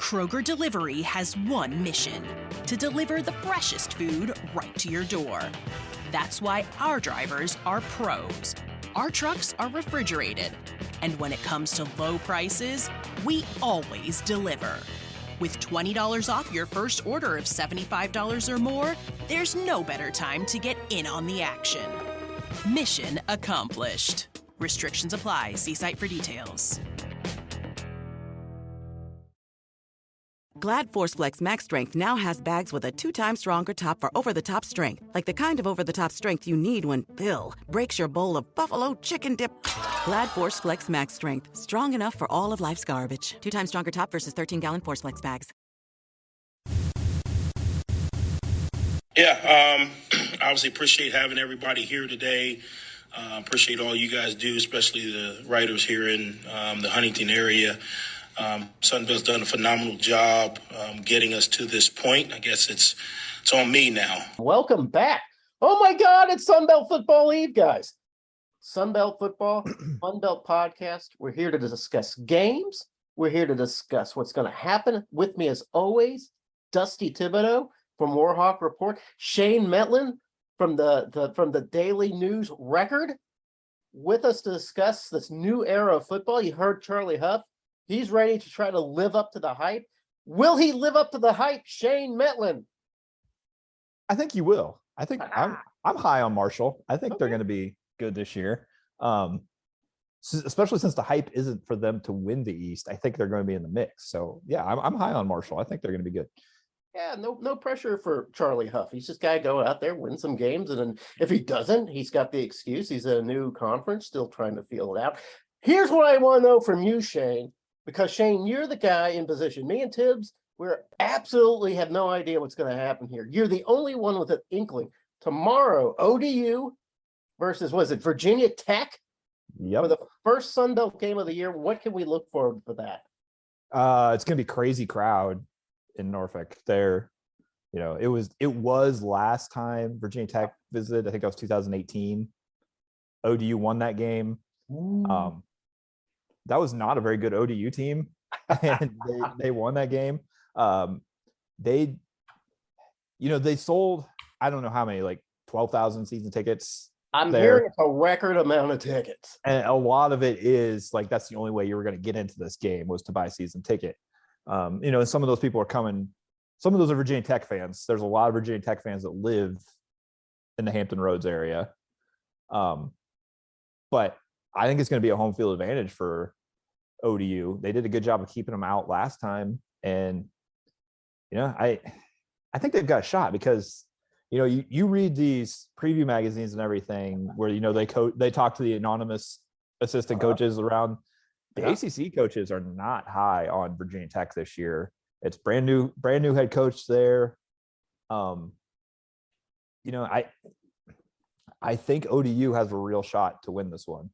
Kroger Delivery has one mission: to deliver the freshest food right to your door. That's why our drivers are pros. Our trucks are refrigerated. And when it comes to low prices, we always deliver. With $20 off your first order of $75 or more, there's no better time to get in on the action. Mission accomplished. Restrictions apply. See site for details. Glad Force Flex Max Strength now has bags with a 2 times stronger top for over-the-top strength, like the kind of over-the-top strength you need when Bill breaks your bowl of buffalo chicken dip. Glad Force Flex Max Strength, strong enough for all of life's garbage. 2 times stronger top versus 13-gallon Force Flex bags. Yeah, obviously appreciate having everybody here today. Appreciate all you guys do, especially the writers here in the Huntington area. FunBelt's done a phenomenal job getting us to this point. I guess it's on me now. Welcome back. Oh my God, it's FunBelt Football Eve, guys. FunBelt Football, FunBelt Podcast. We're here to discuss games. We're here to discuss what's going to happen. With me, as always, Dusty Thibodeaux from Warhawk Report, Shane Mettlen from the Daily News Record, with us to discuss this new era of football. You heard Charlie Huff. He's ready to try to live up to the hype. Will he live up to the hype, Shane Mettlen? I think you will. I think I'm high on Marshall. I think they're going to be good this year. Especially since the hype isn't for them to win the East. I think they're going to be in the mix. So yeah, I'm high on Marshall. I think they're going to be good. Yeah, no pressure for Charlie Huff. He's just got to go out there, win some games, and then if he doesn't, he's got the excuse. He's at a new conference, still trying to feel it out. Here's what I want to know from you, Shane. Because, Shane, you're the guy in position. Me and Tibbs, we absolutely have no idea what's going to happen here. You're the only one with an inkling. Tomorrow, ODU versus, was it Virginia Tech? Yep. For the first Sunbelt game of the year. What can we look forward for that? It's going to be crazy crowd in Norfolk. There, it was last time Virginia Tech visited. I think that was 2018. ODU won that game. That was not a very good ODU team, and they won that game. They sold, I don't know how many, like 12,000 season tickets. I'm hearing a record amount of tickets. And a lot of it is like, that's the only way you were going to get into this game was to buy a season ticket. And some of those people are coming. Some of those are Virginia Tech fans. There's a lot of Virginia Tech fans that live in the Hampton Roads area. But I think it's going to be a home field advantage for ODU. They did a good job of keeping them out last time. And, I think they've got a shot because, you read these preview magazines and everything where, they talk to the anonymous assistant coaches around. The ACC coaches are not high on Virginia Tech this year. It's brand new head coach there. I think ODU has a real shot to win this one.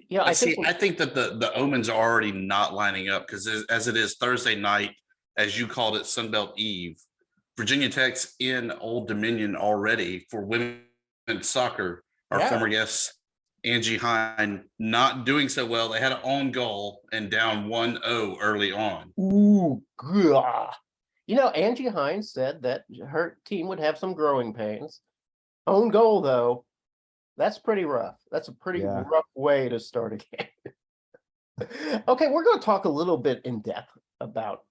Yeah, I think that the omens are already not lining up because as it is Thursday night, as you called it, Sunbelt Eve, Virginia Tech's in Old Dominion already for women's soccer. Our former guest, Angie Hine, not doing so well. They had an own goal and down 1-0 early on. Ooh, God. Angie Hine said that her team would have some growing pains. Own goal, though. That's pretty rough. That's a pretty rough way to start a game. Okay, we're going to talk a little bit in depth about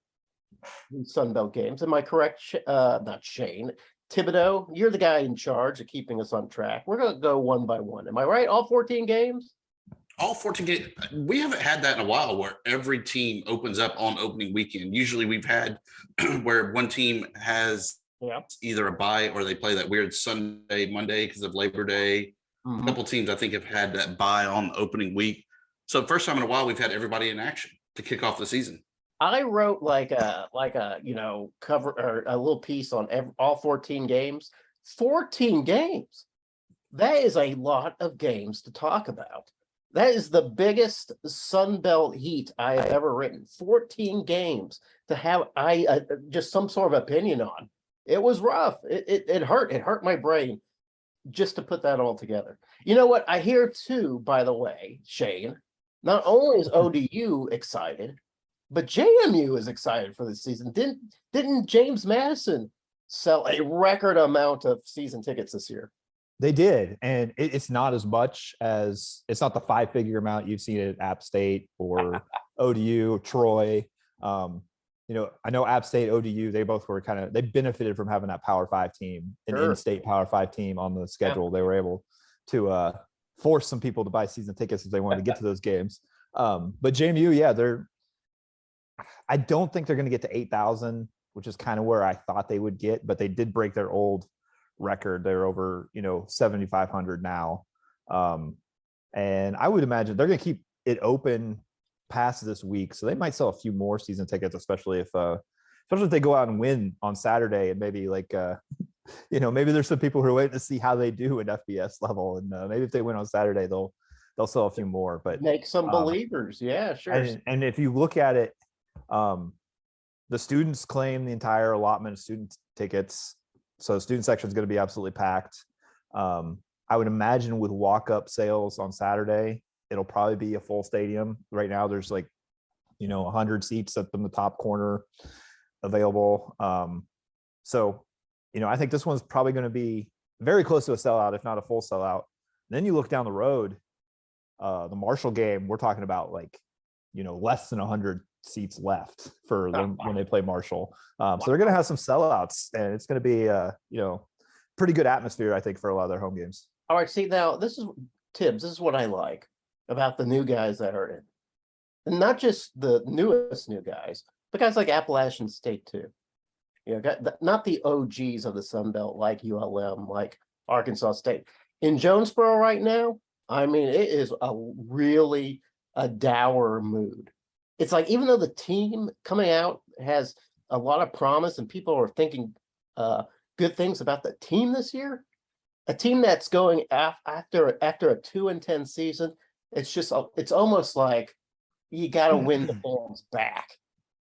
Sunbelt games. Am I correct? Not Shane. Thibodeaux, you're the guy in charge of keeping us on track. We're going to go one by one. Am I right? All 14 games? All 14 games. We haven't had that in a while where every team opens up on opening weekend. Usually we've had where one team has either a bye or they play that weird Sunday, Monday because of Labor Day. A couple teams, I think, have had that bye on the opening week. So first time in a while, we've had everybody in action to kick off the season. I wrote like a cover or a little piece on all 14 games. 14 games. That is a lot of games to talk about. That is the biggest Sunbelt heat I have ever written. 14 games to have just some sort of opinion on. It was rough. It hurt. It hurt my brain just to put that all together. You know what? I hear too, by the way, Shane, not only is ODU excited, but JMU is excited for this season. Didn't James Madison sell a record amount of season tickets this year? They did, and it's not as much as it's not the 5-figure amount you've seen at App State or ODU, Troy. I know App State, ODU, they both were they benefited from having that Power 5 team, an in-state Power 5 team on the schedule. Yeah. They were able to force some people to buy season tickets if they wanted to get to those games. But JMU, I don't think they're going to get to 8,000, which is kind of where I thought they would get, but they did break their old record. They're over 7,500 now, and I would imagine they're going to keep it open past this week, so they might sell a few more season tickets, especially if they go out and win on Saturday, and maybe maybe there's some people who are waiting to see how they do at FBS level, and maybe if they win on Saturday they'll sell a few more, but make some believers. Yeah, sure. And if you look at it, the students claim the entire allotment of student tickets. So the student section is going to be absolutely packed. I would imagine with walk-up sales on Saturday, it'll probably be a full stadium. Right now, there's 100 seats up in the top corner available. So, I think this one's probably going to be very close to a sellout, if not a full sellout. And then you look down the road, the Marshall game, we're talking about less than 100 seats left for when they play Marshall. So they're going to have some sellouts, and it's going to be pretty good atmosphere, I think, for a lot of their home games. All right, see, now this is Tibbs. This is what I like about the new guys that are in, and not just the newest new guys, but guys like Appalachian State too. Not the OGs of the Sun Belt like ULM, like Arkansas State. In Jonesboro right now, I mean, it is really a dour mood. It's like, even though the team coming out has a lot of promise and people are thinking good things about the team this year, a team that's going after a 2-10 season, it's almost like you got to win the fans back.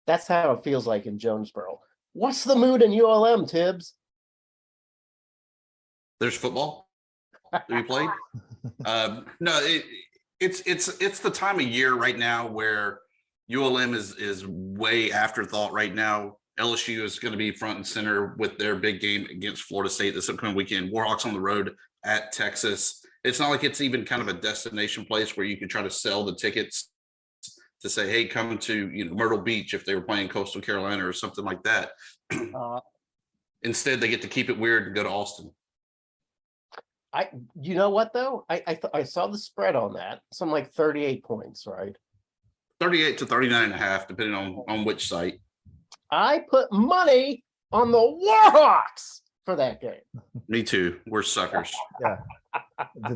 That's how it feels like in Jonesboro. What's the mood in ULM, Tibbs? There's football to be played. No, it's the time of year right now where ULM is way afterthought right now. LSU is going to be front and center with their big game against Florida State this upcoming weekend. Warhawks on the road at Texas. It's not like it's even kind of a destination place where you can try to sell the tickets to say, hey, come to Myrtle Beach if they were playing Coastal Carolina or something like that. Instead, they get to keep it weird and go to Austin. You know what though? I saw the spread on that. Something like 38 points, right? 38 to 39.5, depending on which site. I put money on the Warhawks for that game. Me too. We're suckers. Yeah,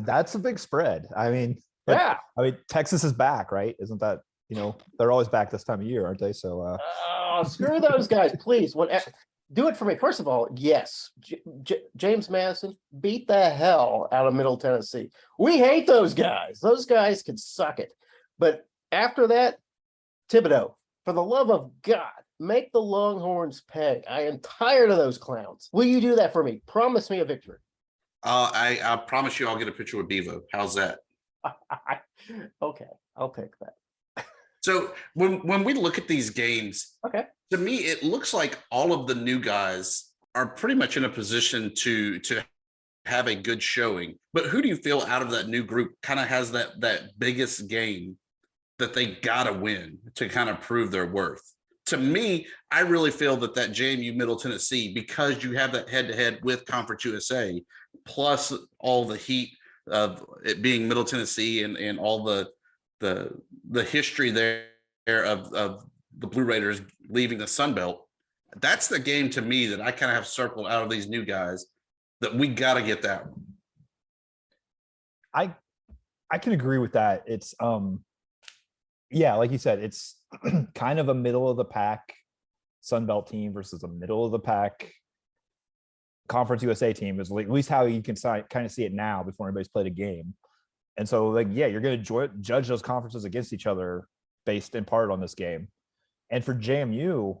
that's a big spread. I mean, Texas is back, right? Isn't that they're always back this time of year, aren't they? So, screw those guys, please. Do it for me. First of all, yes, James Madison beat the hell out of Middle Tennessee. We hate those guys. Those guys can suck it. But after that, Thibodeaux, for the love of God, make the Longhorns pay. I am tired of those clowns. Will you do that for me? Promise me a victory. I promise you I'll get a picture with Bevo. How's that? Okay, I'll take that. So when we look at these games, okay, to me, it looks like all of the new guys are pretty much in a position to have a good showing. But who do you feel out of that new group kind of has that biggest game that they got to win to kind of prove their worth? To me, I really feel that JMU Middle Tennessee, because you have that head-to-head with Conference USA, plus all the heat of it being Middle Tennessee and all the history there of the Blue Raiders leaving the Sun Belt, that's the game to me that I kind of have circled out of these new guys that we got to get that one. I can agree with that. It's like you said, it's kind of a middle of the pack Sun Belt team versus a middle of the pack Conference USA team, is at least how you can kind of see it now before anybody's played a game. And so, you're going to judge those conferences against each other based in part on this game. And for JMU,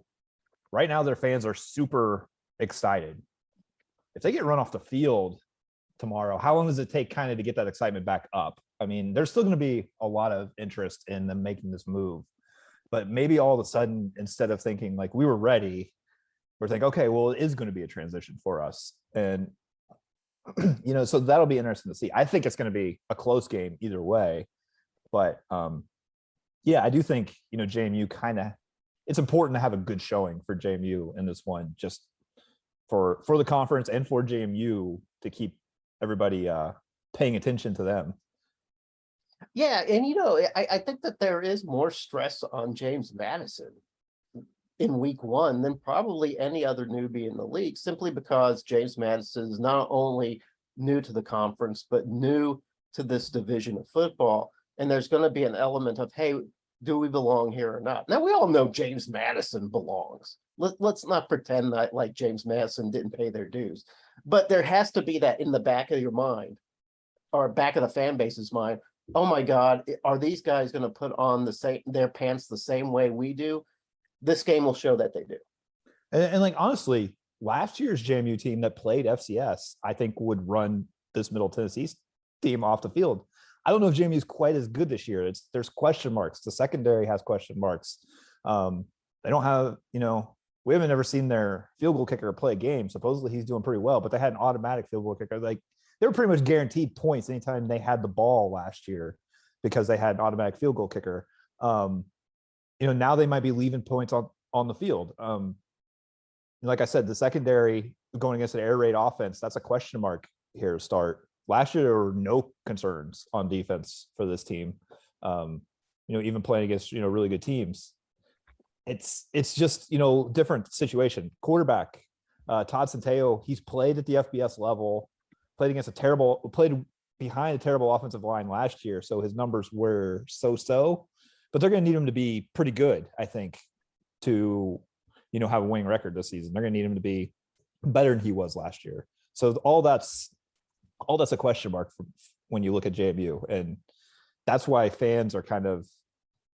right now, their fans are super excited. If they get run off the field tomorrow, how long does it take kind of to get that excitement back up? I mean, there's still going to be a lot of interest in them making this move. but maybe all of a sudden, instead of thinking like we were ready, we're thinking, okay, well, it is going to be a transition for us. And, so that'll be interesting to see. I think it's going to be a close game either way. But I do think, JMU it's important to have a good showing for JMU in this one, just for the conference and for JMU to keep everybody paying attention to them. Yeah, and I think that there is more stress on James Madison in week 1 than probably any other newbie in the league, simply because James Madison is not only new to the conference, but new to this division of football. And there's going to be an element of, hey, do we belong here or not? Now, we all know James Madison belongs. Let's not pretend that like James Madison didn't pay their dues. But there has to be that in the back of your mind, or back of the fan base's mind. Oh my God, are these guys going to put on their pants the same way we do? This game will show that they do. And like, honestly, last year's JMU team that played FCS, I think would run this Middle Tennessee team off the field. I don't know if JMU is quite as good this year. There's question marks. The secondary has question marks. They don't have, we haven't ever seen their field goal kicker play a game. Supposedly he's doing pretty well, but they had an automatic field goal kicker. Like, they were pretty much guaranteed points anytime they had the ball last year because they had an automatic field goal kicker. Now they might be leaving points on the field. Like I said, the secondary going against an air raid offense, that's a question mark here to start. Last year, there were no concerns on defense for this team. Even playing against, really good teams. It's just, different situation. Quarterback, Todd Santoria, he's played at the FBS level, played behind a terrible offensive line last year. So his numbers were so, but they're going to need him to be pretty good, I think, to, have a winning record this season. They're going to need him to be better than he was last year. So all that's a question mark when you look at JMU. And that's why fans are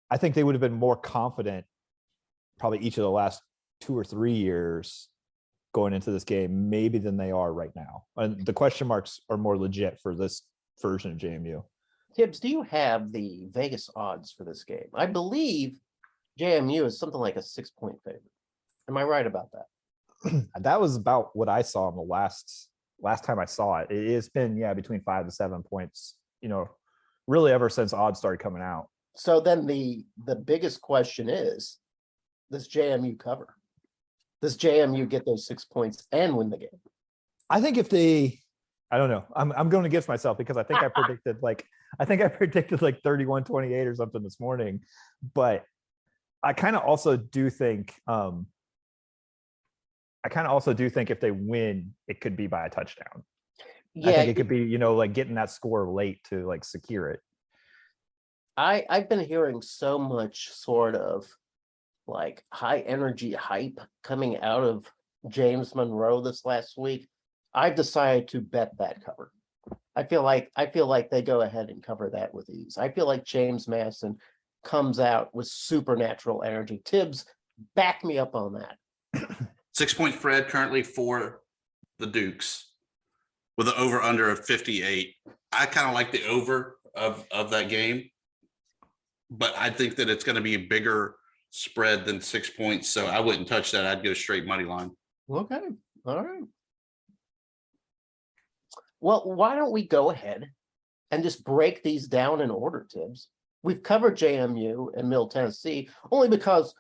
I think they would have been more confident probably each of the last 2 or 3 years going into this game, maybe than they are right now. And the question marks are more legit for this version of JMU. Tibbs, do you have the Vegas odds for this game? I believe JMU is something like a 6-point favorite. Am I right about that? That was about what I saw in the last time I saw it. It's been, between 5 to 7 points, really ever since odds started coming out. So then the biggest question is, does JMU cover? Does JMU get those 6 points and win the game? I think I don't know. I'm going against myself because I think I predicted like 31-28 or something this morning. But I kind of also do think if they win, it could be by a touchdown. Yeah, I think it could be, like getting that score late to like secure it. I've been hearing so much sort of like high energy hype coming out of James Monroe this last week. I've decided to bet that cover. I feel like they go ahead and cover that with ease. I feel like James Madison comes out with supernatural energy. Tibbs, back me up on that. 6-point spread currently for the Dukes with an over under of 58. I kind of like the over of that game, but I think that it's going to be a bigger spread than 6 points. So I wouldn't touch that. I'd go straight money line. Okay. All right. Well, why don't we go ahead and just break these down in order, Tibbs? We've covered JMU and Middle Tennessee only because,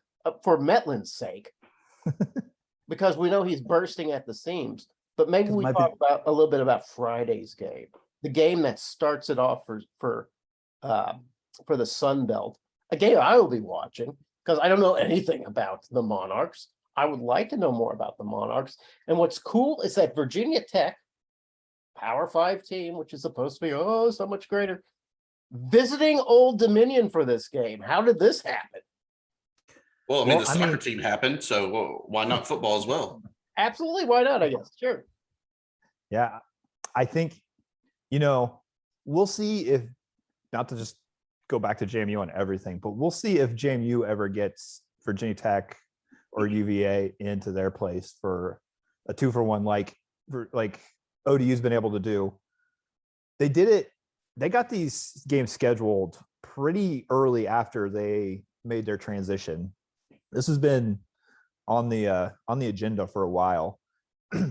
for Mettlen's sake, because we know he's bursting at the seams. But maybe we talk about a little bit about Friday's game, the game that starts it off for the Sun Belt, a game I will be watching because I don't know anything about the Monarchs. I would like to know more about the Monarchs. And what's cool is that Virginia Tech, Power 5 team, which is supposed to be so much greater, visiting Old Dominion for this game. How did this happen? Well, the soccer team happened, so why not football as well? Absolutely, why not? I guess, sure. Yeah, I think we'll see if, not to just go back to JMU on everything, but we'll see if JMU ever gets Virginia Tech or UVA into their place for a 2-for-1 like ODU's been able to do. They did it. They got these games scheduled pretty early after they made their transition. This has been on the agenda for a while.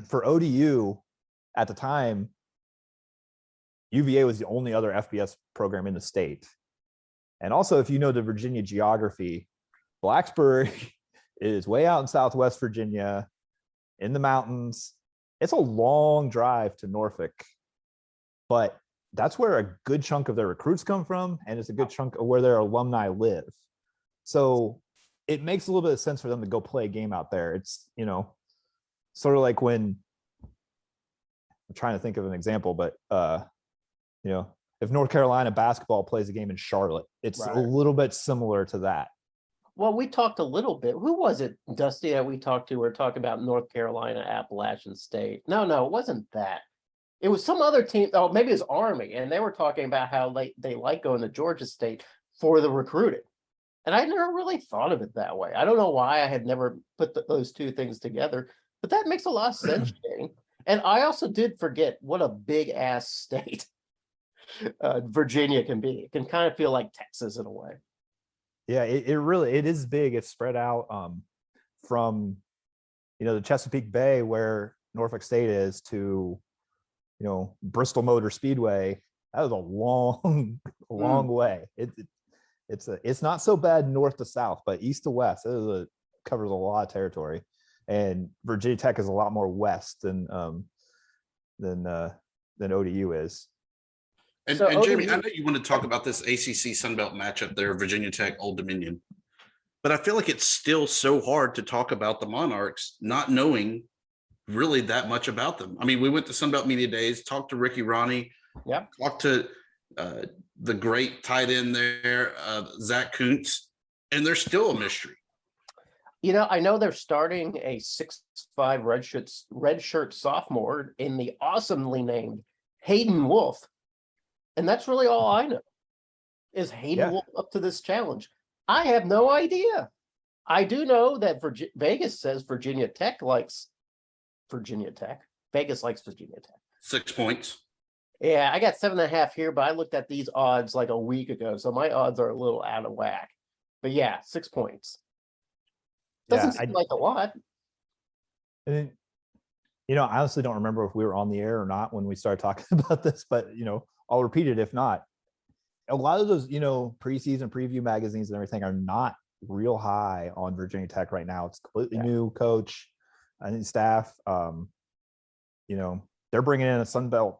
For ODU, at the time, UVA was the only other FBS program in the state. And also, if you know the Virginia geography, Blacksburg is way out in Southwest Virginia in the mountains. It's a long drive to Norfolk, but that's where a good chunk of their recruits come from. And it's a good chunk of where their alumni live. So it makes a little bit of sense for them to go play a game out there. It's, sort of like when I'm trying to think of an example, but, if North Carolina basketball plays a game in Charlotte, it's a little bit similar to that. Well, we talked a little bit. Who was it, Dusty, that we talked to? We were talking about North Carolina, Appalachian State. No, it wasn't that. It was some other team. Oh, maybe it was Army. And they were talking about how they like going to Georgia State for the recruiting. And I never really thought of it that way. I don't know why I had never put those two things together, but that makes a lot of sense, Jane. And I also did forget what a big ass state Virginia can be. It can kind of feel like Texas in a way. Yeah, it is big. It's spread out from, the Chesapeake Bay where Norfolk State is to, Bristol Motor Speedway. That was a long way. It's not so bad north to south, but east to west, it covers a lot of territory. And Virginia Tech is a lot more west than ODU is. And Jamie, I know you want to talk about this ACC Sunbelt matchup there, Virginia Tech, Old Dominion. But I feel like it's still so hard to talk about the Monarchs, not knowing really that much about them. I mean, we went to Sunbelt Media Days, talked to Ricky Ronnie, talked to the great tight end there, Zach Kuntz, and they're still a mystery. I know they're starting a 6'5" redshirt sophomore in the awesomely named Hayden Wolf. And that's really all I know. Is Hayden Wolf up to this challenge? I have no idea. I do know that Vegas says Virginia Tech likes Virginia Tech. Vegas likes Virginia Tech. 6 points. Yeah, I got 7.5 here, but I looked at these odds like a week ago, so my odds are a little out of whack. But yeah, 6 points. Doesn't seem like a lot. And I honestly don't remember if we were on the air or not when we started talking about this, but I'll repeat it if not. A lot of those, preseason preview magazines and everything are not real high on Virginia Tech right now. It's completely new coach and staff. They're bringing in a Sunbelt.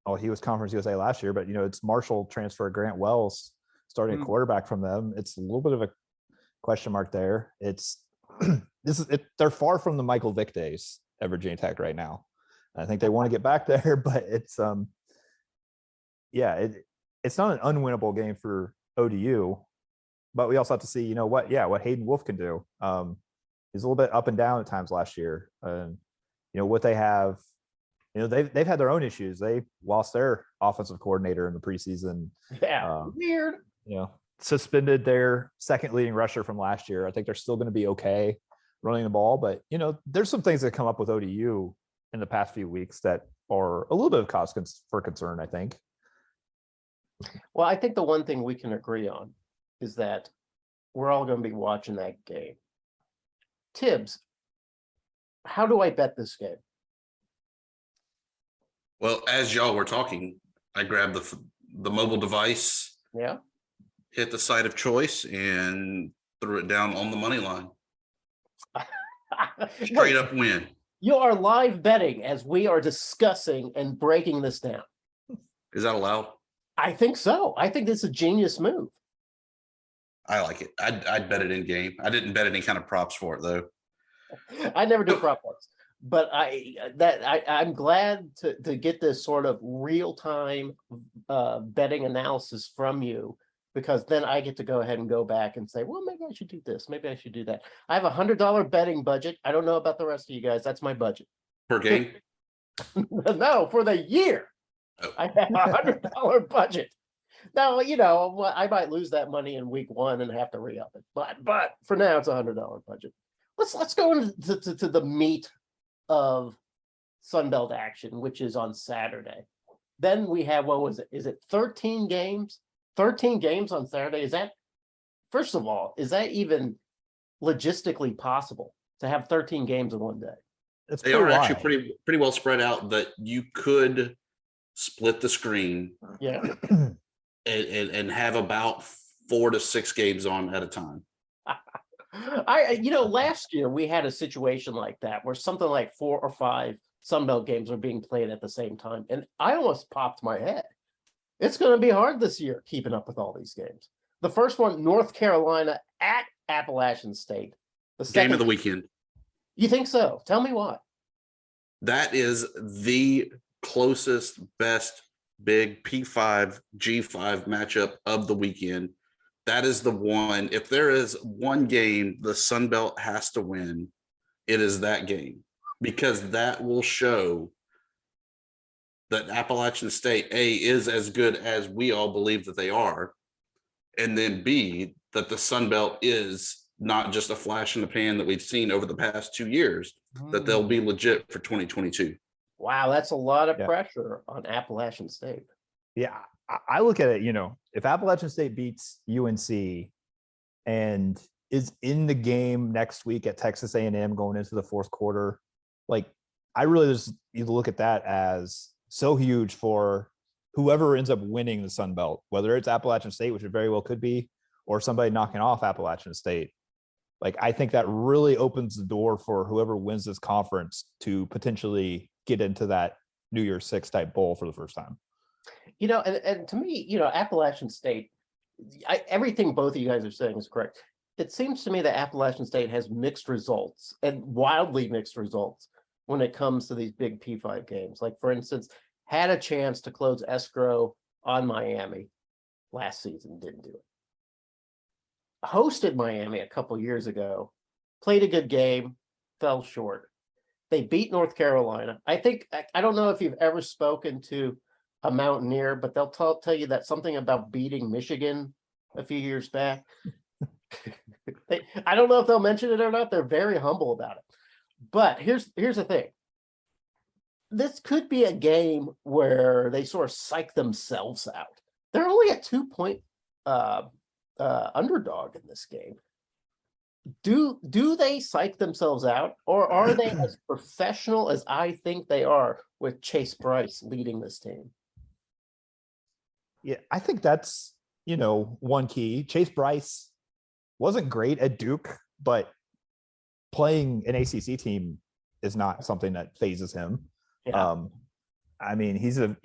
Oh, he was Conference USA last year, but it's Marshall transfer Grant Wells starting a quarterback from them. It's a little bit of a question mark there. They're far from the Michael Vick days at Virginia Tech right now. I think they want to get back there, but it's it's not an unwinnable game for ODU, but we also have to see, what Hayden Wolf can do. He's a little bit up and down at times last year. What they have, they've had their own issues. They lost their offensive coordinator in the preseason. Yeah, weird. Suspended their second leading rusher from last year. I think they're still going to be okay running the ball, but there's some things that come up with ODU in the past few weeks that are a little bit of cause for concern, I think. Well, I think the one thing we can agree on is that we're all going to be watching that game. Tibbs, how do I bet this game? Well, as y'all were talking, I grabbed the mobile device, hit the site of choice, and threw it down on the money line. Straight up win. You are live betting as we are discussing and breaking this down. Is that allowed? I think so. I think this is a genius move. I like it. I'd bet it in game. I didn't bet any kind of props for it though. I never do prop bets, but I'm glad to get this sort of real time betting analysis from you, because then I get to go ahead and go back and say, well, maybe I should do this. Maybe I should do that. I have $100 betting budget. I don't know about the rest of you guys. That's my budget. Per game? No, for the year. Oh. I have $100 budget. Now, I might lose that money in week one and have to re-up it. But for now, it's $100 budget. Let's go into the meat of Sunbelt action, which is on Saturday. Then we have, what was it? Is it 13 games? 13 games on Saturday. Is that first of all, is that even logistically possible to have 13 games in one day? They are actually pretty well spread out, that you could split the screen and have about 4 to 6 games on at a time. Last year we had a situation like that where something like 4 or 5 Sunbelt games are being played at the same time. And I almost popped my head. It's going to be hard this year keeping up with all these games. The first one, North Carolina at Appalachian State. The second, game of the weekend. You think so? Tell me why. That is the closest, best big P5, G5 matchup of the weekend. That is the one. If there is one game the Sun Belt has to win, it is that game, because that will show that Appalachian State, A, is as good as we all believe that they are, and then B, that the Sun Belt is not just a flash in the pan that we've seen over the past 2 years, that they'll be legit for 2022. Wow, that's a lot of pressure on Appalachian State. Yeah, I look at it, if Appalachian State beats UNC and is in the game next week at Texas A&M going into the fourth quarter, like, I really just either look at that as so huge for whoever ends up winning the Sun Belt, whether it's Appalachian State, which it very well could be, or somebody knocking off Appalachian State. Like, I think that really opens the door for whoever wins this conference to potentially get into that New Year's Six type bowl for the first time. And to me, Appalachian State, everything both of you guys are saying is correct. It seems to me that Appalachian State has mixed results, and wildly mixed results, when it comes to these big P5 games. Like, for instance, had a chance to close escrow on Miami last season, didn't do it. Hosted Miami a couple years ago, played a good game, fell short. They beat North Carolina. I don't know if you've ever spoken to a Mountaineer, but they'll tell you that something about beating Michigan a few years back. I don't know if they'll mention it or not. They're very humble about it. But here's the thing. This could be a game where they sort of psych themselves out. They're only a 2-point underdog in this game. Do they psych themselves out, or are they as professional as I think they are with Chase Bryce leading this team? Yeah, I think that's, one key. Chase Bryce wasn't great at Duke, but playing an ACC team is not something that phases him. Yeah. I mean, he's a,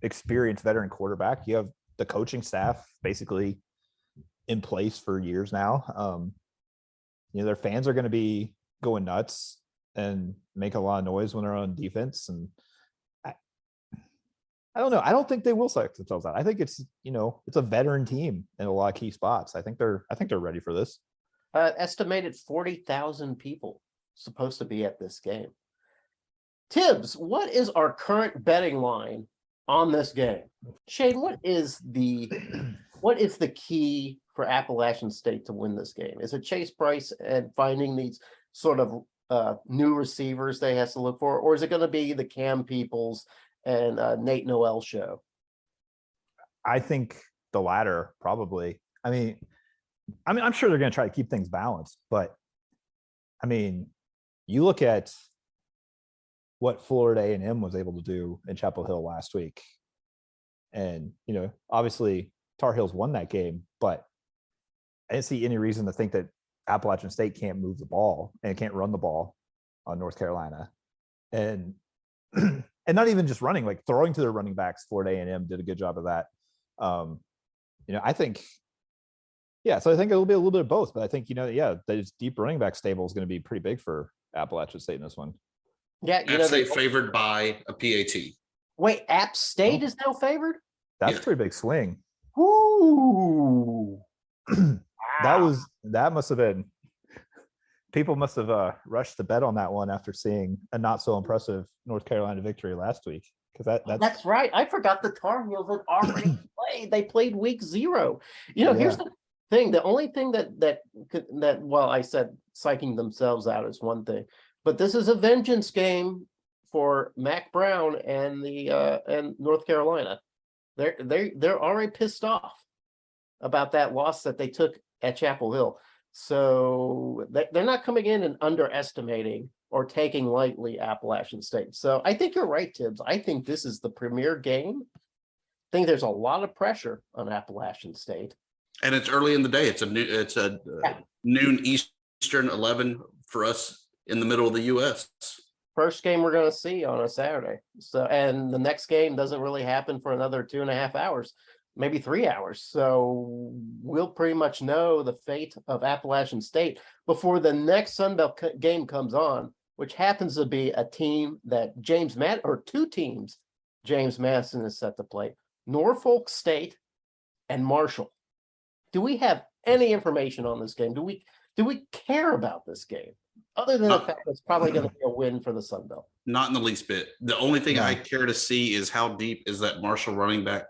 experienced veteran quarterback. You have the coaching staff basically in place for years now. Their fans are going to be going nuts and make a lot of noise when they're on defense. And I don't know. I don't think they will psych themselves out. I think it's, it's a veteran team in a lot of key spots. I think they're ready for this. Estimated 40,000 people supposed to be at this game. Tibbs, what is our current betting line on this game? Shane, what is the key for Appalachian State to win this game? Is it Chase Bryce and finding these sort of new receivers they have to look for, or is it going to be the Cam Peoples and Nate Noel show? I think the latter, probably. I mean, I'm sure they're going to try to keep things balanced, but I mean, you look at what Florida A&M was able to do in Chapel Hill last week, and obviously Tar Heels won that game, but I didn't see any reason to think that Appalachian State can't move the ball and can't run the ball on North Carolina, and not even just running, like throwing to their running backs. Florida A&M did a good job of that. I think. Yeah, so I think it'll be a little bit of both, but I think, the deep running back stable is going to be pretty big for Appalachian State in this one. Yeah, App State favored by a PAT. Wait, App State is now favored? That's a pretty big swing. Ooh. That must have been, people must have rushed to bet on that one after seeing a not so impressive North Carolina victory last week. Because that's right. I forgot the Tar Heels had already played. They played week 0. Here's the thing. The only thing that well, I said psyching themselves out is one thing, but this is a vengeance game for Mac Brown and and North Carolina. They're already pissed off about that loss that they took at Chapel Hill. So they're not coming in and underestimating or taking lightly Appalachian State. So I think you're right, Tibbs. I think this is the premier game. I think there's a lot of pressure on Appalachian State. And it's early in the day. It's a noon Eastern 11 for us in the middle of the U.S. First game we're going to see on a Saturday. So, and the next game doesn't really happen for another 2.5 hours, maybe 3 hours. So we'll pretty much know the fate of Appalachian State before the next Sun Belt game comes on, which happens to be a team that two teams James Madison is set to play: Norfolk State and Marshall. Do we have any information on this game? Do we care about this game other than the fact that it's probably going to be a win for the Sun Belt? Not in the least bit. The only thing I care to see is how deep is that Marshall running back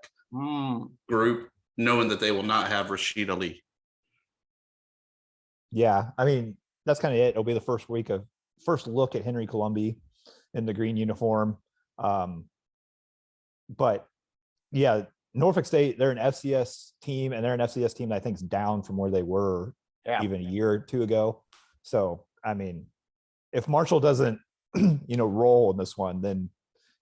group, knowing that they will not have Rashid Ali. Yeah, I mean, that's kind of it. It'll be the first look at Henry Colombi in the green uniform. But yeah, Norfolk State, they're an FCS team, and they're an FCS team that I think is down from where they were even a year or two ago. So, I mean, if Marshall doesn't, roll in this one, then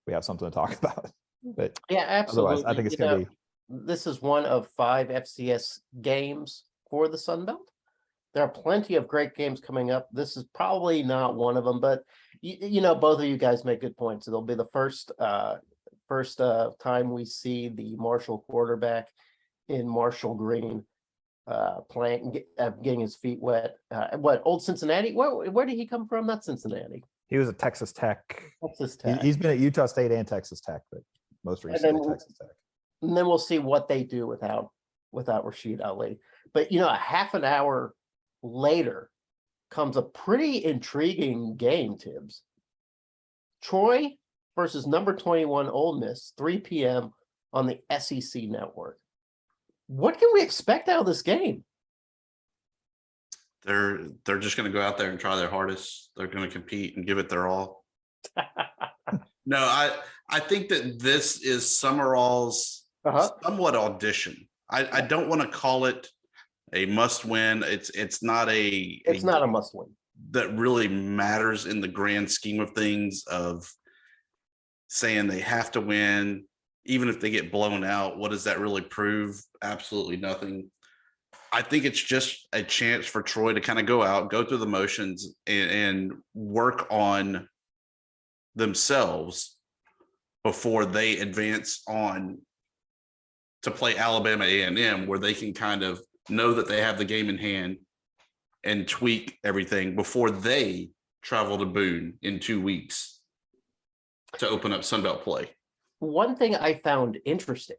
we have something to talk about. But yeah, absolutely. Otherwise, I think it's going to be. This is one of 5 FCS games for the Sun Belt. There are plenty of great games coming up. This is probably not one of them, but both of you guys make good points. It'll be the first time we see the Marshall quarterback in Marshall green playing, getting his feet wet. Old Cincinnati? Where did he come from? Not Cincinnati. He was at Texas Tech. Texas Tech. He's been at Utah State and Texas Tech, but most recently Texas Tech. And then we'll see what they do without Rashid Ali. But a half an hour later comes a pretty intriguing game, Tibbs. Troy versus number 21 Ole Miss, 3 p.m. on the SEC network. What can we expect out of this game? They're just going to go out there and try their hardest. They're going to compete and give it their all. No, I think that this is Summerall's somewhat audition. I don't want to call it a must win. It's not a must win that really matters in the grand scheme of things, of saying they have to win. Even if they get blown out, what does that really prove? Absolutely nothing. I think it's just a chance for Troy to kind of go out, go through the motions, and work on themselves before they advance on to play Alabama A&M, where they can kind of know that they have the game in hand and tweak everything before they travel to Boone in 2 weeks to open up Sun Belt play. One thing I found interesting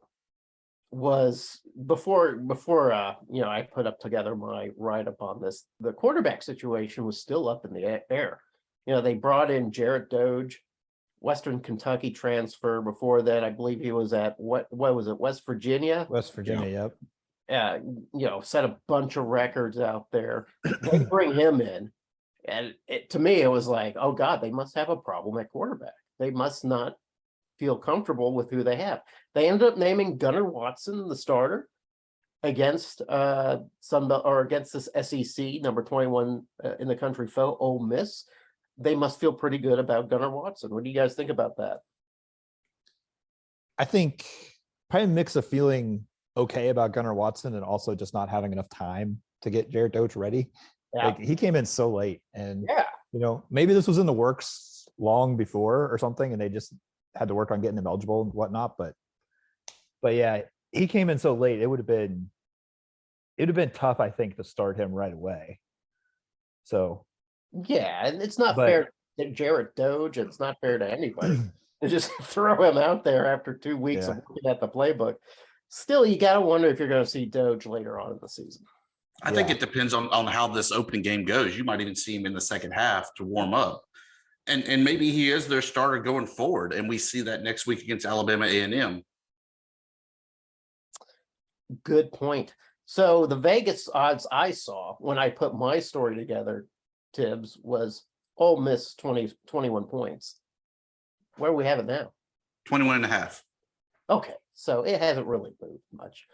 was before I put up together my write-up on this, the quarterback situation was still up in the air. They brought in Jarrett Doge, Western Kentucky transfer. Before that, I believe he was at what was it, West Virginia? West Virginia, yep. Set a bunch of records out there. They bring him in, and to me, it was like, oh God, they must have a problem at quarterback. They must not feel comfortable with who they have. They ended up naming Gunnar Watson the starter against Sunbelt, or against this SEC number 21 in the country foe, Ole Miss. They must feel pretty good about Gunnar Watson. What do you guys think about that? I think probably a mix of feeling okay about Gunnar Watson and also just not having enough time to get Jarrett Doge ready. Yeah. Like, he came in so late, and maybe this was in the works long before or something, and they just had to work on getting him eligible and whatnot. But yeah, he came in so late. It would have been tough, I think, to start him right away. So yeah, and it's not fair to Jarrett Doge. It's not fair to anybody to just throw him out there after 2 weeks of looking at the playbook. Still, you got to wonder if you're going to see Doge later on in the season. I think it depends on how this opening game goes. You might even see him in the second half to warm up. And maybe he is their starter going forward, and we see that next week against Alabama A&M. Good point. So the Vegas odds I saw when I put my story together, Tibbs, was Ole Miss 21 points. Where do we have it now? 21.5. Okay, so it hasn't really moved much.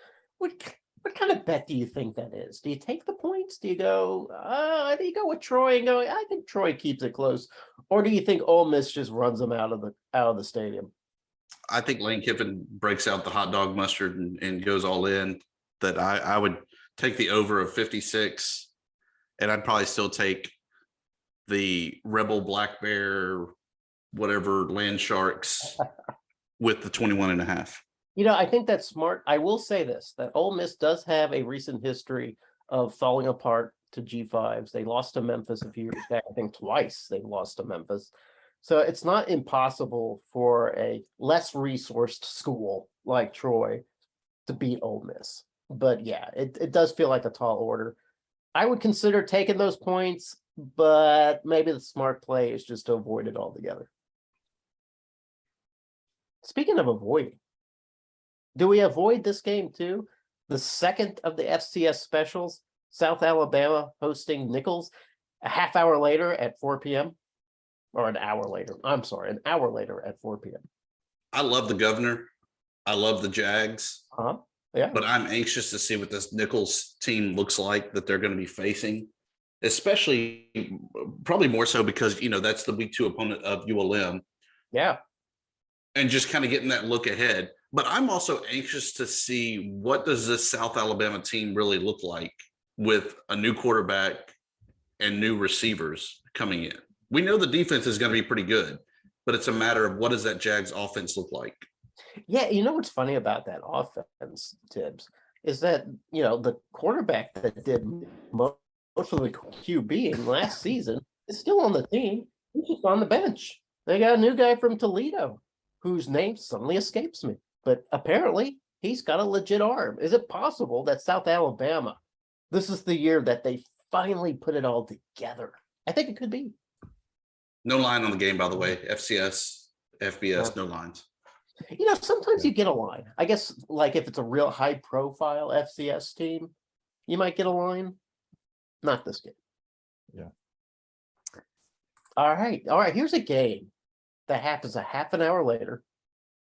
What kind of bet do you think that is? Do you take the points? Do you go with Troy and go, I think Troy keeps it close? Or do you think Ole Miss just runs them out of the stadium? I think Lane Kiffin breaks out the hot dog mustard and goes all in. That I would take the over of 56, and I'd probably still take the Rebel Black Bear, whatever, Land Sharks with the 21.5. I think that's smart. I will say this, that Ole Miss does have a recent history of falling apart to G5s. They lost to Memphis a few years back. I think twice they've lost to Memphis. So it's not impossible for a less resourced school like Troy to beat Ole Miss. But yeah, it does feel like a tall order. I would consider taking those points, but maybe the smart play is just to avoid it altogether. Speaking of avoiding, do we avoid this game too? The second of the FCS specials, South Alabama hosting Nichols a half hour later at 4 p.m. or an hour later. I'm sorry, an hour later at 4 p.m. I love the Governor. I love the Jags. Yeah. But I'm anxious to see what this Nichols team looks like that they're going to be facing, especially probably more so because, that's the week 2 opponent of ULM. Yeah. And just kind of getting that look ahead. But I'm also anxious to see what does this South Alabama team really look like with a new quarterback and new receivers coming in. We know the defense is going to be pretty good, but it's a matter of what does that Jags offense look like? Yeah, what's funny about that offense, Tibbs, is that, the quarterback that did most of the QBing last season is still on the team. He's just on the bench. They got a new guy from Toledo whose name suddenly escapes me. But apparently, he's got a legit arm. Is it possible that South Alabama, this is the year that they finally put it all together? I think it could be. No line on the game, by the way. FCS, FBS, no lines. Sometimes you get a line. I guess, like if it's a real high-profile FCS team, you might get a line. Not this game. Yeah. All right. Here's a game that happens a half an hour later.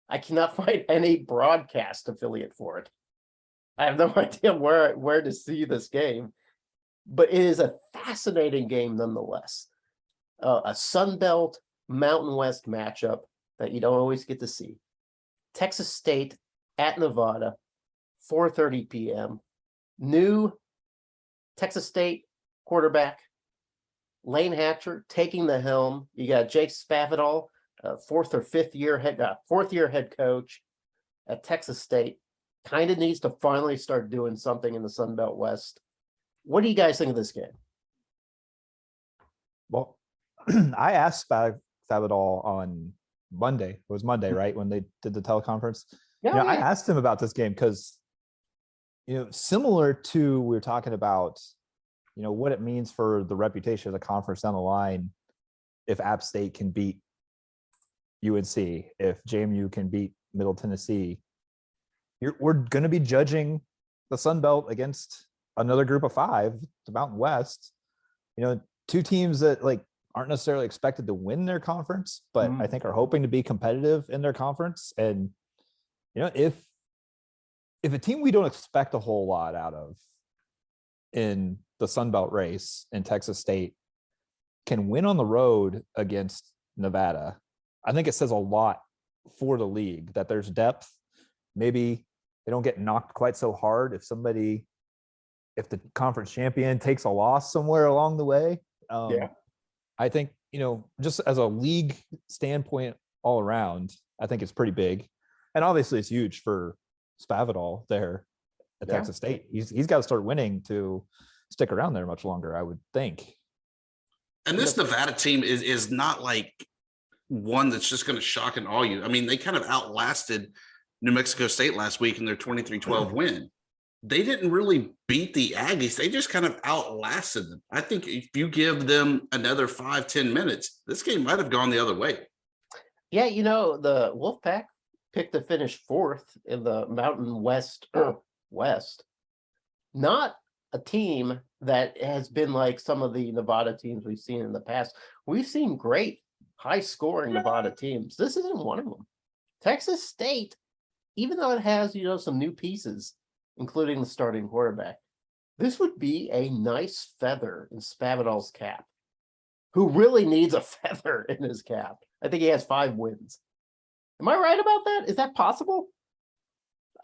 I cannot find any broadcast affiliate for it. I have no idea where to see this game, but it is a fascinating game nonetheless. A Sunbelt Mountain West matchup that you don't always get to see. Texas State at Nevada, 4:30 p.m. New Texas State quarterback Lane Hatcher taking the helm. You got Jake Spavital, fourth year head coach at Texas State. Kind of needs to finally start doing something in the Sun Belt West. What do you guys think of this game? Well, I asked Spavital on Monday. It was Monday, right? When they did the teleconference. Yeah, I asked him about this game because, similar to we were talking about, what it means for the reputation of the conference down the line. If App State can beat UNC, if JMU can beat Middle Tennessee, we're going to be judging the Sun Belt against another group of 5, the Mountain West. Two teams that aren't necessarily expected to win their conference, but I think are hoping to be competitive in their conference. And, if a team we don't expect a whole lot out of in the Sun Belt race in Texas State can win on the road against Nevada, I think it says a lot for the league that there's depth. Maybe they don't get knocked quite so hard if the conference champion takes a loss somewhere along the way. I think, just as a league standpoint all around, I think it's pretty big. And obviously it's huge for Spavital there at Texas State. He's got to start winning to stick around there much longer, I would think. And this Nevada team is not like one that's just going to shock and awe you. I mean, they kind of outlasted New Mexico State last week in their 23-12 win. They didn't really beat the Aggies. They just kind of outlasted them. I think if you give them another 5-10 minutes, this game might have gone the other way. Yeah, the Wolfpack picked to finish 4th in the Mountain West. Not a team that has been like some of the Nevada teams we've seen in the past. We've seen great high-scoring Nevada teams. This isn't one of them. Texas State, even though it has, some new pieces, including the starting quarterback. This would be a nice feather in Spavital's cap, who really needs a feather in his cap. I think he has 5 wins. Am I right about that? Is that possible?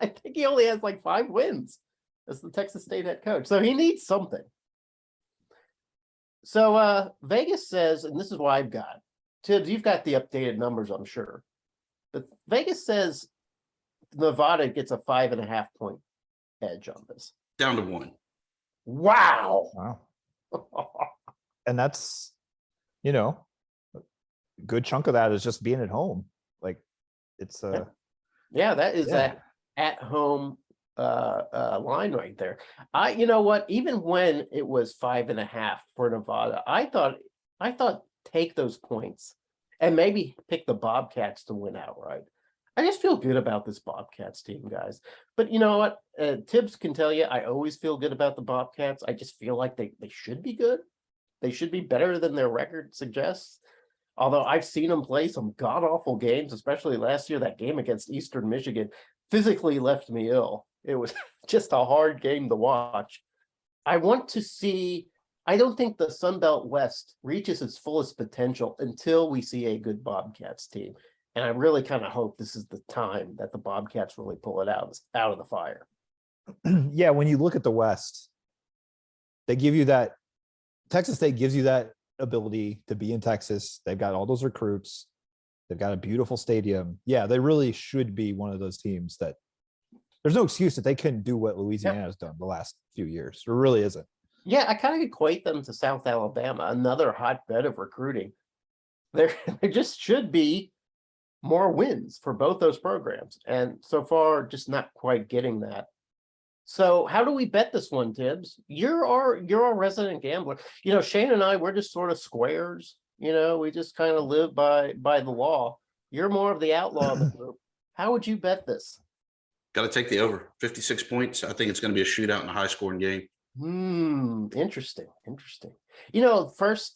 I think he only has like 5 wins as the Texas State head coach. So he needs something. So Vegas says, and this is what I've got. Tibbs, you've got the updated numbers, I'm sure. But Vegas says Nevada gets a 5.5 point edge on this. Down to 1. Wow. And that's, a good chunk of that is just being at home. Like it's yeah, that is a at home line right there. You know what? Even when it was 5.5 for Nevada, I thought take those points and maybe pick the Bobcats to win outright. I just feel good about this Bobcats team, guys. But you know what? Tibbs can tell you, I always feel good about the Bobcats. I just feel like they should be good. They should be better than their record suggests. Although I've seen them play some god-awful games, especially last year, that game against Eastern Michigan physically left me ill. It was just a hard game to watch. I want to see, I don't think the Sun Belt West reaches its fullest potential until we see a good Bobcats team. And I really kind of hope this is the time that the Bobcats really pull it out of the fire. Yeah, when you look at the West, they give you that, Texas State gives you that ability to be in Texas. They've got all those recruits. They've got a beautiful stadium. Yeah, they really should be one of those teams that there's no excuse that they couldn't do what Louisiana has done the last few years. There really isn't. Yeah, I kind of equate them to South Alabama, another hotbed of recruiting. There just should be more wins for both those programs. And so far, just not quite getting that. So how do we bet this one, Tibbs? You're our resident gambler. Shane and I, we're just sort of squares. We just kind of live by the law. You're more of the outlaw of the group. How would you bet this? Got to take the over 56 points. I think it's going to be a shootout and a high scoring game. Interesting.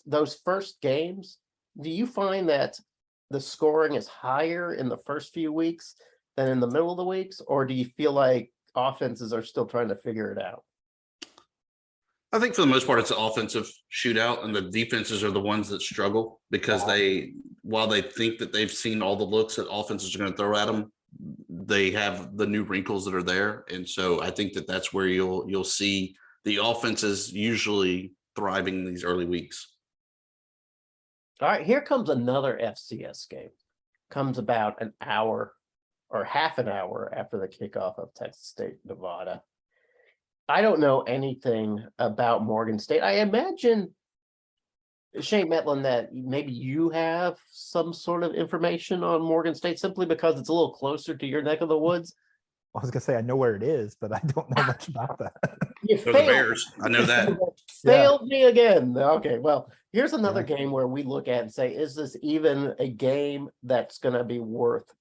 Those first games, do you find that the scoring is higher in the first few weeks than in the middle of the weeks? Or do you feel like offenses are still trying to figure it out? I think for the most part, it's an offensive shootout, and the defenses are the ones that struggle because while they think that they've seen all the looks that offenses are going to throw at them, they have the new wrinkles that are there. And so I think that that's where you'll see the offenses usually thriving in these early weeks. All right, here comes another FCS game. Comes about an hour or half an hour after the kickoff of Texas State, Nevada. I don't know anything about Morgan State. I imagine, Shane Mettlen, that maybe you have some sort of information on Morgan State simply because it's a little closer to your neck of the woods. I was gonna say I know where it is, but I don't know much about that. You They're the Bears. I know that. Failed me again. Okay, well, here's another game where we look at and say, is this even a game that's going to be worth?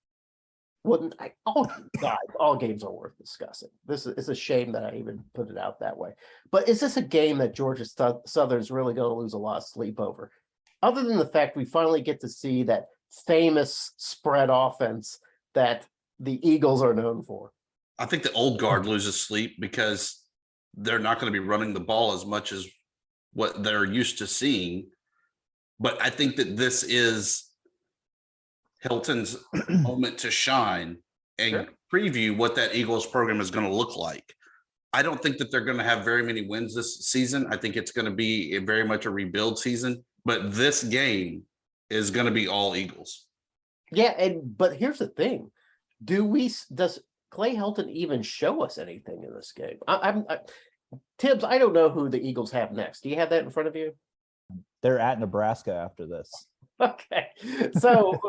All games are worth discussing. This is a shame that I even put it out that way. But is this a game that Georgia Southern's really going to lose a lot of sleep over? Other than the fact we finally get to see that famous spread offense that the Eagles are known for. I think the old guard loses sleep because they're not going to be running the ball as much as what they're used to seeing. But I think that this is Hilton's moment to shine and preview what that Eagles program is going to look like. I don't think that they're going to have very many wins this season. I think it's going to be very much a rebuild season, but this game is going to be all Eagles. Yeah, but here's the thing. Does Clay Helton even show us anything in this game? Tibbs, I don't know who the Eagles have next. Do you have that in front of you? They're at Nebraska after this. Okay, so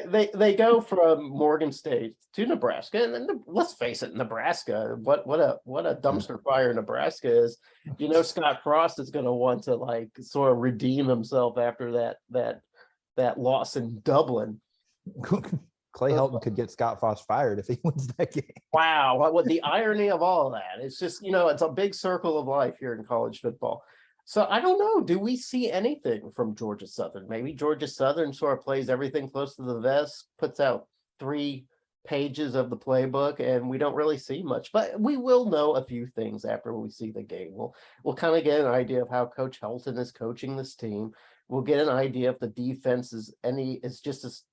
they go from Morgan State to Nebraska, and then let's face it, Nebraska. What a dumpster fire Nebraska is. Scott Frost is going to want to sort of redeem himself after that loss in Dublin. Clay Helton could get Scott Frost fired if he wins that game. Wow, what the irony of all of that. It's just, it's a big circle of life here in college football. So I don't know. Do we see anything from Georgia Southern? Maybe Georgia Southern sort of plays everything close to the vest, puts out 3 pages of the playbook, and we don't really see much, but we will know a few things after we see the game. We'll kind of get an idea of how Coach Helton is coaching this team. We'll get an idea if the defense is just as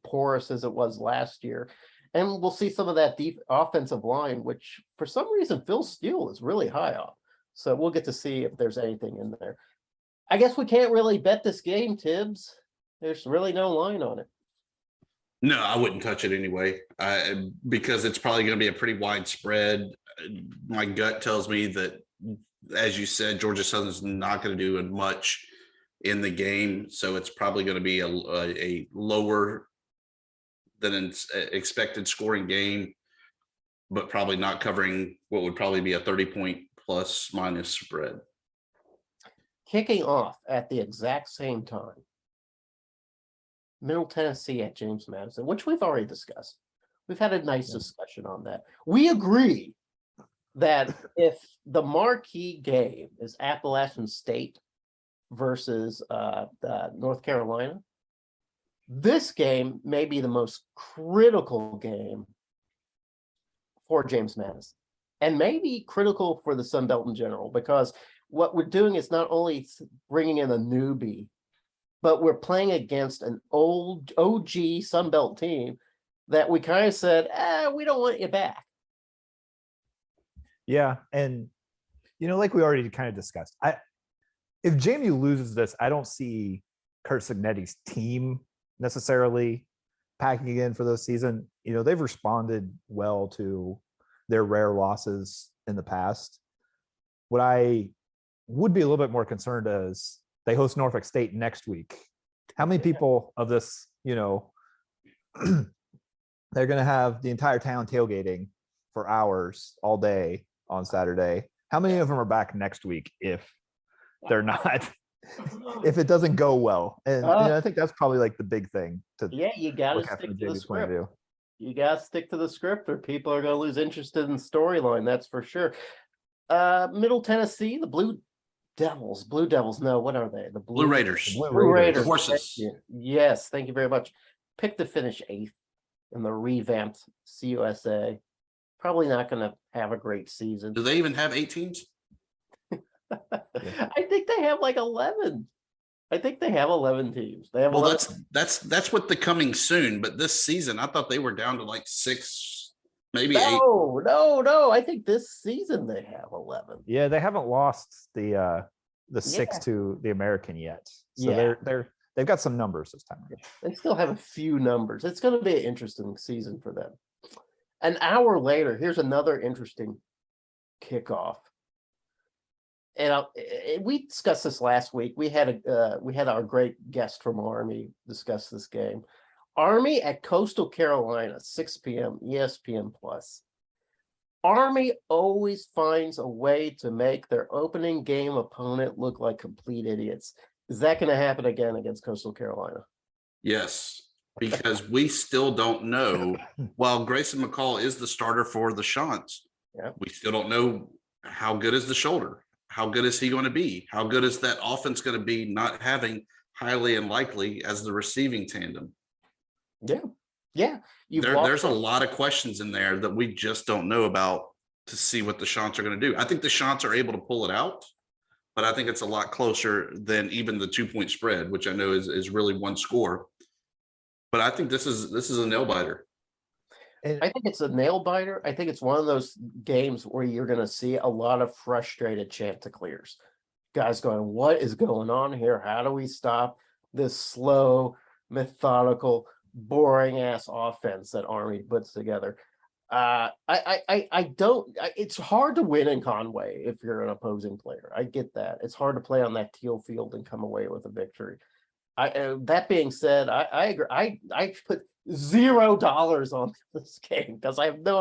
porous as it was last year, and we'll see some of that deep offensive line, which for some reason Phil Steele is really high on. So we'll get to see if there's anything in there. I guess we can't really bet this game, Tibbs. There's really no line on it. No, I wouldn't touch it anyway, because it's probably going to be a pretty wide spread. My gut tells me that, as you said, Georgia Southern's not going to do much in the game, so it's probably going to be a lower than expected scoring game, but probably not covering what would probably be a 30-point plus minus spread. Kicking off at the exact same time, Middle Tennessee at James Madison, which we've already discussed. We've had a nice discussion on that. We agree that if the marquee game is Appalachian State versus North Carolina, this game may be the most critical game for James Madison, and maybe critical for the Sun Belt in general, because what we're doing is not only bringing in a newbie, but we're playing against an old OG Sun Belt team that we kind of said, we don't want you back. Yeah. And, like we already kind of discussed, if JMU loses this, I don't see Kurt Signetti's team necessarily packing in for this season. They've responded well to their rare losses in the past. What I would be a little bit more concerned is they host Norfolk State next week. How many people of this, they're going to have the entire town tailgating for hours all day on Saturday. How many of them are back next week if they're not, if it doesn't go well? And I think that's probably like the big thing to you got to stick to the script. You got to stick to the script or people are going to lose interest in the storyline. That's for sure. Middle Tennessee, the Blue Devils. No, what are they? The Blue Raiders. Blue Raiders. The horses. Yes, thank you very much. Picked to finish 8th in the revamped CUSA. Probably not going to have a great season. Do they even have 8 teams? I think they have like 11. I think they have 11 teams. They have. Well, 11. that's what the coming soon. But this season, I thought they were down to like 6, maybe 8. No. I think this season they have 11. Yeah, they haven't lost the 6 to the American yet, so they've got some numbers this time. They still have a few numbers. It's going to be an interesting season for them. An hour later, here's another interesting kickoff. And we discussed this last week. We had our great guest from Army discuss this game. Army at Coastal Carolina, 6 p.m. ESPN Plus. Army always finds a way to make their opening game opponent look like complete idiots. Is that going to happen again against Coastal Carolina? Yes, because we still don't know. While Grayson McCall is the starter for the Chants, we still don't know how good is the shoulder. How good is he going to be? How good is that offense going to be not having Highly and Likely as the receiving tandem? Yeah. There's a lot of questions in there that we just don't know about to see what the Chants are going to do. I think the Chants are able to pull it out, but I think it's a lot closer than even the 2-point spread, which I know is really one score. But I think this is a nail biter. I think it's a nail biter. I think it's one of those games where you're going to see a lot of frustrated Chanticleers. Guys going, what is going on here? How do we stop this slow, methodical, boring ass offense that Army puts together? It's hard to win in Conway if you're an opposing player. I get that. It's hard to play on that teal field and come away with a victory. That being said, I agree. I put $0 on this game because I have no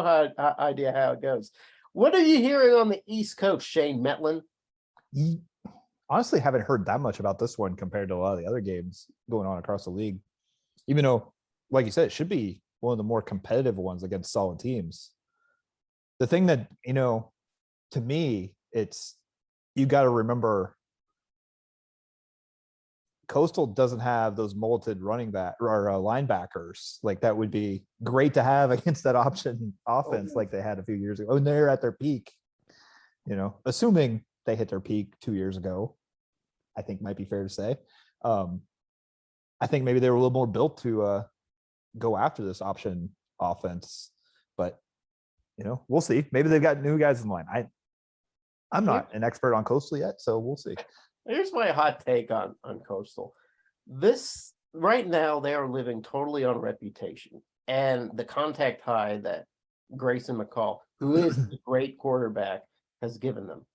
idea how it goes. What are you hearing on the East Coast, Shane Mettlen? Honestly, haven't heard that much about this one compared to a lot of the other games going on across the league. Even though, like you said, it should be one of the more competitive ones against solid teams. The thing that, to me, it's you got to remember Coastal doesn't have those molted running back or linebackers. Like that would be great to have against that option offense like they had a few years ago. And they're at their peak, assuming they hit their peak 2 years ago, I think might be fair to say. I think maybe they were a little more built to go after this option offense, but we'll see. Maybe they've got new guys in line. I'm not an expert on Coastal yet, so we'll see. Here's my hot take on Coastal. This right now, they are living totally on reputation and the contact high that Grayson McCall, who is a great quarterback, has given them.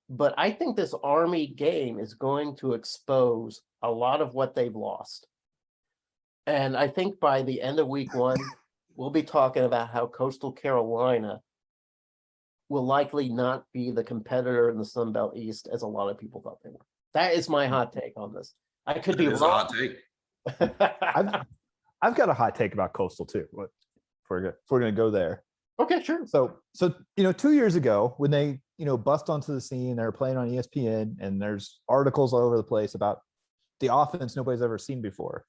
But I think this Army game is going to expose a lot of what they've lost. And I think by the end of week 1, we'll be talking about how Coastal Carolina will likely not be the competitor in the Sun Belt East as a lot of people thought they were. That is my hot take on this. I could be wrong. A hot take. I've got a hot take about Coastal too. But if we're going to go there. Okay, sure. So 2 years ago when they bust onto the scene, they were playing on ESPN, and there's articles all over the place about the offense nobody's ever seen before.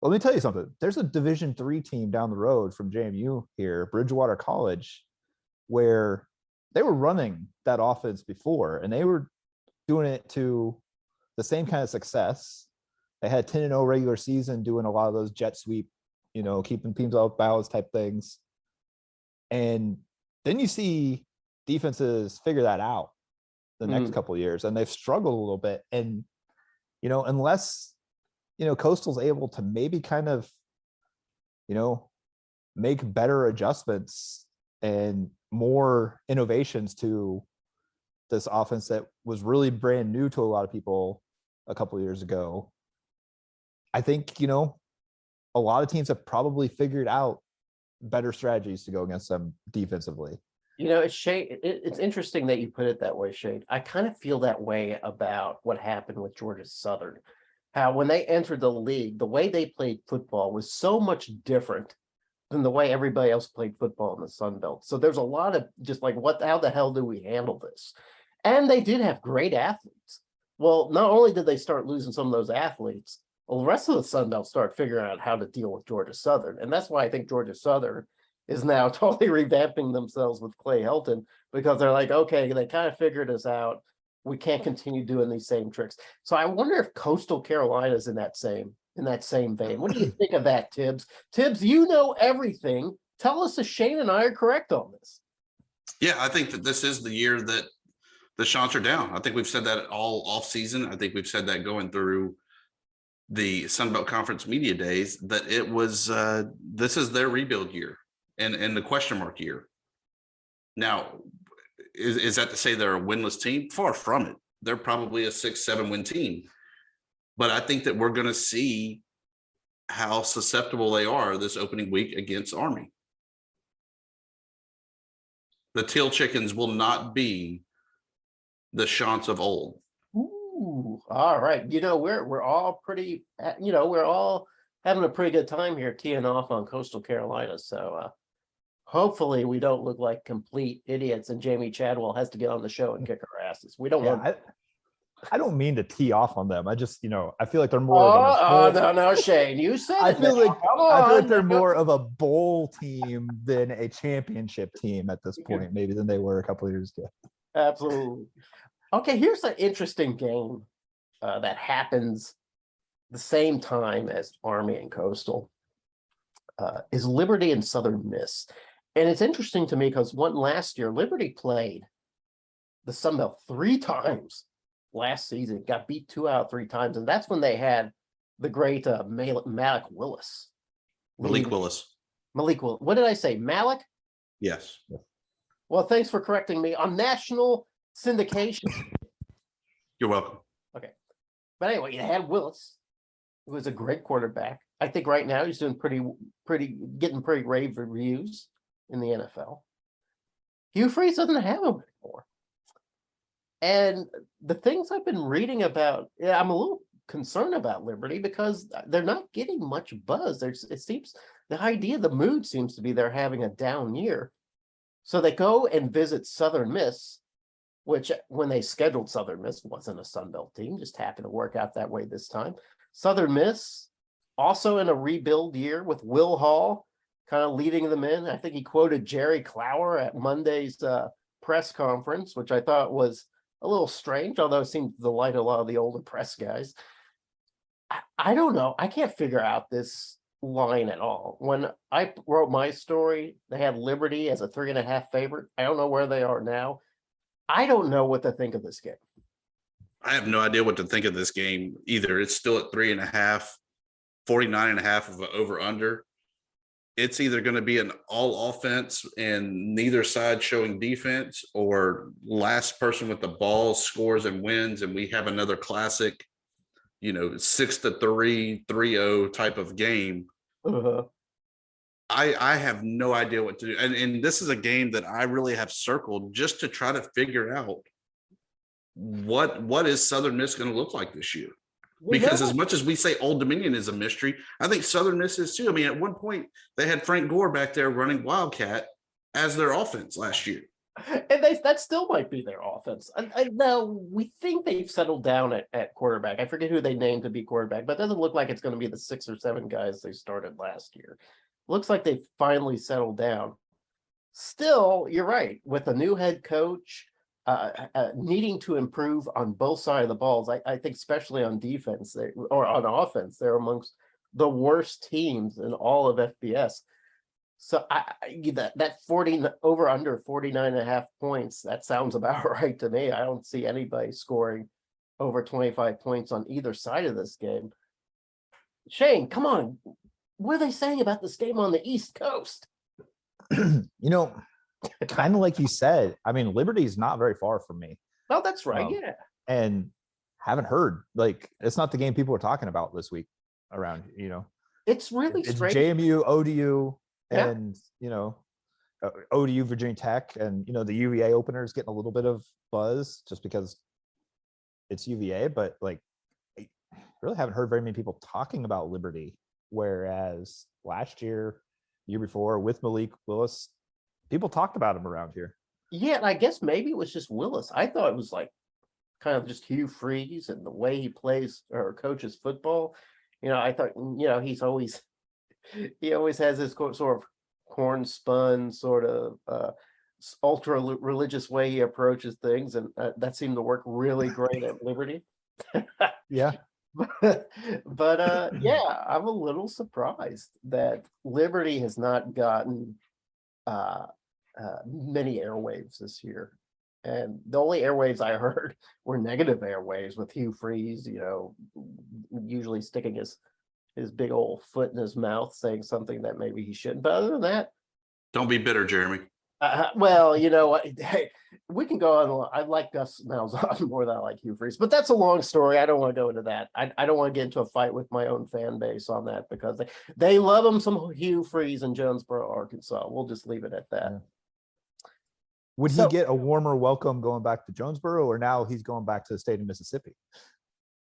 Well, let me tell you something. There's a Division III team down the road from JMU here, Bridgewater College, where they were running that offense before, and they were doing it to the same kind of success. They had 10-0 regular season, doing a lot of those jet sweep, keeping teams off balance type things. And then you see defenses figure that out the next couple of years, and they've struggled a little bit. And, unless, Coastal's able to maybe kind of, make better adjustments and more innovations to this offense that was really brand new to a lot of people a couple of years ago, I think, a lot of teams have probably figured out better strategies to go against them defensively. It's interesting that you put it that way, Shade. I kind of feel that way about what happened with Georgia Southern. How when they entered the league, the way they played football was so much different than the way everybody else played football in the Sun Belt. So there's a lot of just like, how the hell do we handle this? And they did have great athletes. Well, not only did they start losing some of those athletes, well, the rest of the Sun Belt started figuring out how to deal with Georgia Southern. And that's why I think Georgia Southern is now totally revamping themselves with Clay Helton, because they're like, okay, they kind of figured us out. We can't continue doing these same tricks. So I wonder if Coastal Carolina is in that same vein. What do you think of that, Tibbs? Tibbs, you know everything. Tell us if Shane and I are correct on this. Yeah, I think that this is the year that the Chants are down. I think we've said that all off season. I think we've said that going through the Sun Belt Conference media days, that it was this is their rebuild year and the question mark year. Now, is that to say they're a winless team? Far from it. They're probably a 6-7 win team. But I think that we're going to see how susceptible they are this opening week against Army. The Teal Chickens will not be the Chants of old. Ooh, all right. We're all pretty, we're all having a pretty good time here teeing off on Coastal Carolina. So hopefully we don't look like complete idiots and Jamie Chadwell has to get on the show and kick our asses. We don't want. I don't mean to tee off on them. I just, I feel like they're more. No, Shane, you said I feel like they're more of a bowl team than a championship team at this point, maybe than they were a couple of years ago. Absolutely. Okay, here's an interesting game that happens the same time as Army and Coastal. Is Liberty and Southern Miss. And it's interesting to me because last year, Liberty played the Sun Belt 3 times last season, got beat 2 out of 3 times. And that's when they had the great Malik Willis. Malik Willis. What did I say? Malik? Yes. Well, thanks for correcting me on national syndication. You're welcome. Okay. But anyway, you had Willis, who was a great quarterback. I think right now he's doing getting pretty rave reviews in the NFL. Hugh Freeze doesn't have him anymore. And the things I've been reading about, I'm a little concerned about Liberty because they're not getting much buzz. The mood seems to be they're having a down year. So they go and visit Southern Miss, which when they scheduled Southern Miss wasn't a Sun Belt team, just happened to work out that way this time. Southern Miss also in a rebuild year with Will Hall kind of leading them in. I think he quoted Jerry Clower at Monday's press conference, which I thought was a little strange, although it seemed to delight a lot of the older press guys. I don't know. I can't figure out this line at all. When I wrote my story, they had Liberty as a 3.5 favorite. I don't know where they are now. I don't know what to think of this game. I have no idea what to think of this game either. It's still at 3.5, 49.5 of an over under. It's either going to be an all offense and neither side showing defense, or last person with the ball scores and wins. And we have another classic, 6-3, 3-0 type of game. Uh-huh. I have no idea what to do. And this is a game that I really have circled just to try to figure out what is Southern Miss going to look like this year. Because as much as we say Old Dominion is a mystery, I think Southern Miss is too. I mean, at one point they had Frank Gore back there running Wildcat as their offense last year. And that still might be their offense. Now, we think they've settled down at quarterback. I forget who they named to be quarterback, but it doesn't look like it's going to be the 6 or 7 guys they started last year. Looks like they've finally settled down. Still, you're right. With a new head coach, needing to improve on both sides of the balls, I think especially on defense or on offense, they're amongst the worst teams in all of FBS. So that 40 over under 49.5 points, that sounds about right to me. I don't see anybody scoring over 25 points on either side of this game. Shane, come on. What are they saying about this game on the East Coast? Kind of like you said, I mean, Liberty's not very far from me. Oh, that's right. Yeah. And haven't heard, it's not the game people were talking about this week around, It's really strange. It's JMU, ODU, and, ODU, Virginia Tech, and, the UVA opener is getting a little bit of buzz just because it's UVA, but I really haven't heard very many people talking about Liberty. Whereas last year before with Malik Willis, people talked about him around here. Yeah, and I guess maybe it was just Willis. I thought it was kind of just Hugh Freeze and the way he plays or coaches football. I thought, he always has this sort of corn spun, sort of ultra religious way he approaches things. And that seemed to work really great at Liberty. Yeah. But yeah, I'm a little surprised that Liberty has not gotten many airwaves this year, and the only airwaves I heard were negative airwaves with Hugh Freeze, usually sticking his big old foot in his mouth, saying something that maybe he shouldn't. But other than that, don't be bitter, Jeremy. Well, hey, we can go on. I like Gus Malzahn more than I like Hugh Freeze, but that's a long story. I don't want to go into that. I don't want to get into a fight with my own fan base on that because they love him some Hugh Freeze in Jonesboro, Arkansas. We'll just leave it at that. Would he get a warmer welcome going back to Jonesboro, or now he's going back to the state of Mississippi?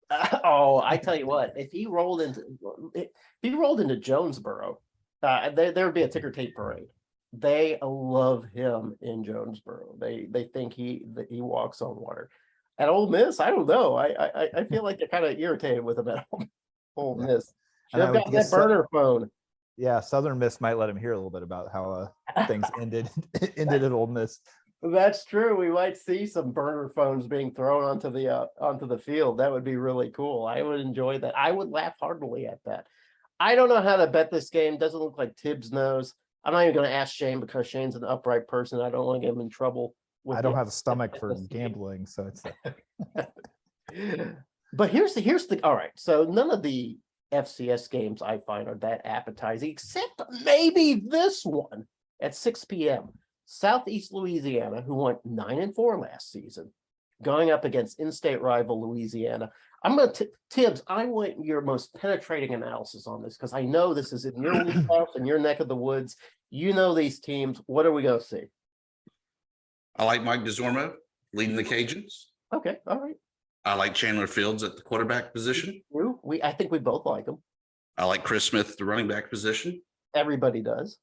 I tell you what, if he rolled into Jonesboro, there would be a ticker tape parade. They love him in Jonesboro. They think he walks on water. At Ole Miss, I don't know. I feel like they're kind of irritated with him at Ole Miss. Should have got that burner phone. Yeah, Southern Miss might let him hear a little bit about how things ended at Ole Miss. That's true. We might see some burner phones being thrown onto the field. That would be really cool. I would enjoy that. I would laugh heartily at that. I don't know how to bet this game. Doesn't look like Tibbs knows. I'm not even going to ask Shane because Shane's an upright person. I don't want to get him in trouble. I don't have a stomach for gambling, so it's. But here's the all right. So none of the FCS games I find are that appetizing, except maybe this one at 6 p.m. Southeast Louisiana, who went 9-4 last season, going up against in-state rival Louisiana. I'm going to Tibbs. I want your most penetrating analysis on this because I know this is in your wheelhouse in your neck of the woods. You know these teams. What are we going to see? I like Mike DeZormo leading the Cajuns. Okay, all right. I like Chandler Fields at the quarterback position. I think we both like him. I like Chris Smith at the running back position. Everybody does.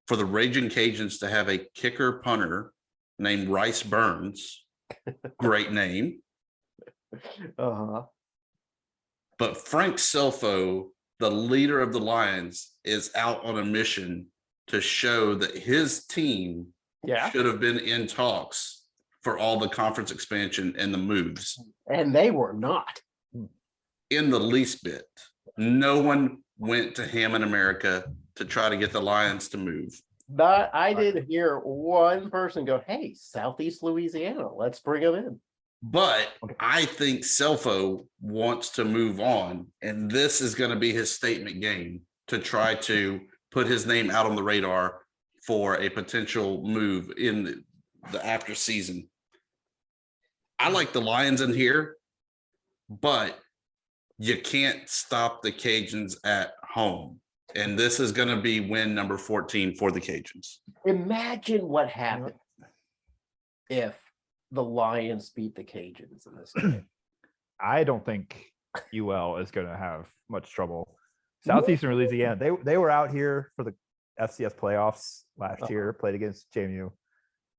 For the Raging Cajuns to have a kicker punter named Rice Burns. Great name. Uh-huh. But Frank Selfo, the leader of the Lions, is out on a mission to show that his team should have been in talks for all the conference expansion and the moves. And they were not. In the least bit. No one went to Hammond, America to try to get the Lions to move. But I did hear one person go, hey, Southeast Louisiana, let's bring them in. But I think Selfo wants to move on, and this is going to be his statement game to try to put his name out on the radar for a potential move in the after season. I like the Lions in here, but you can't stop the Cajuns at home. And this is going to be win number 14 for the Cajuns. Imagine what happened if the Lions beat the Cajuns in this game. I don't think UL is going to have much trouble. Southeastern Louisiana, they were out here for the FCS playoffs last year, played against JMU.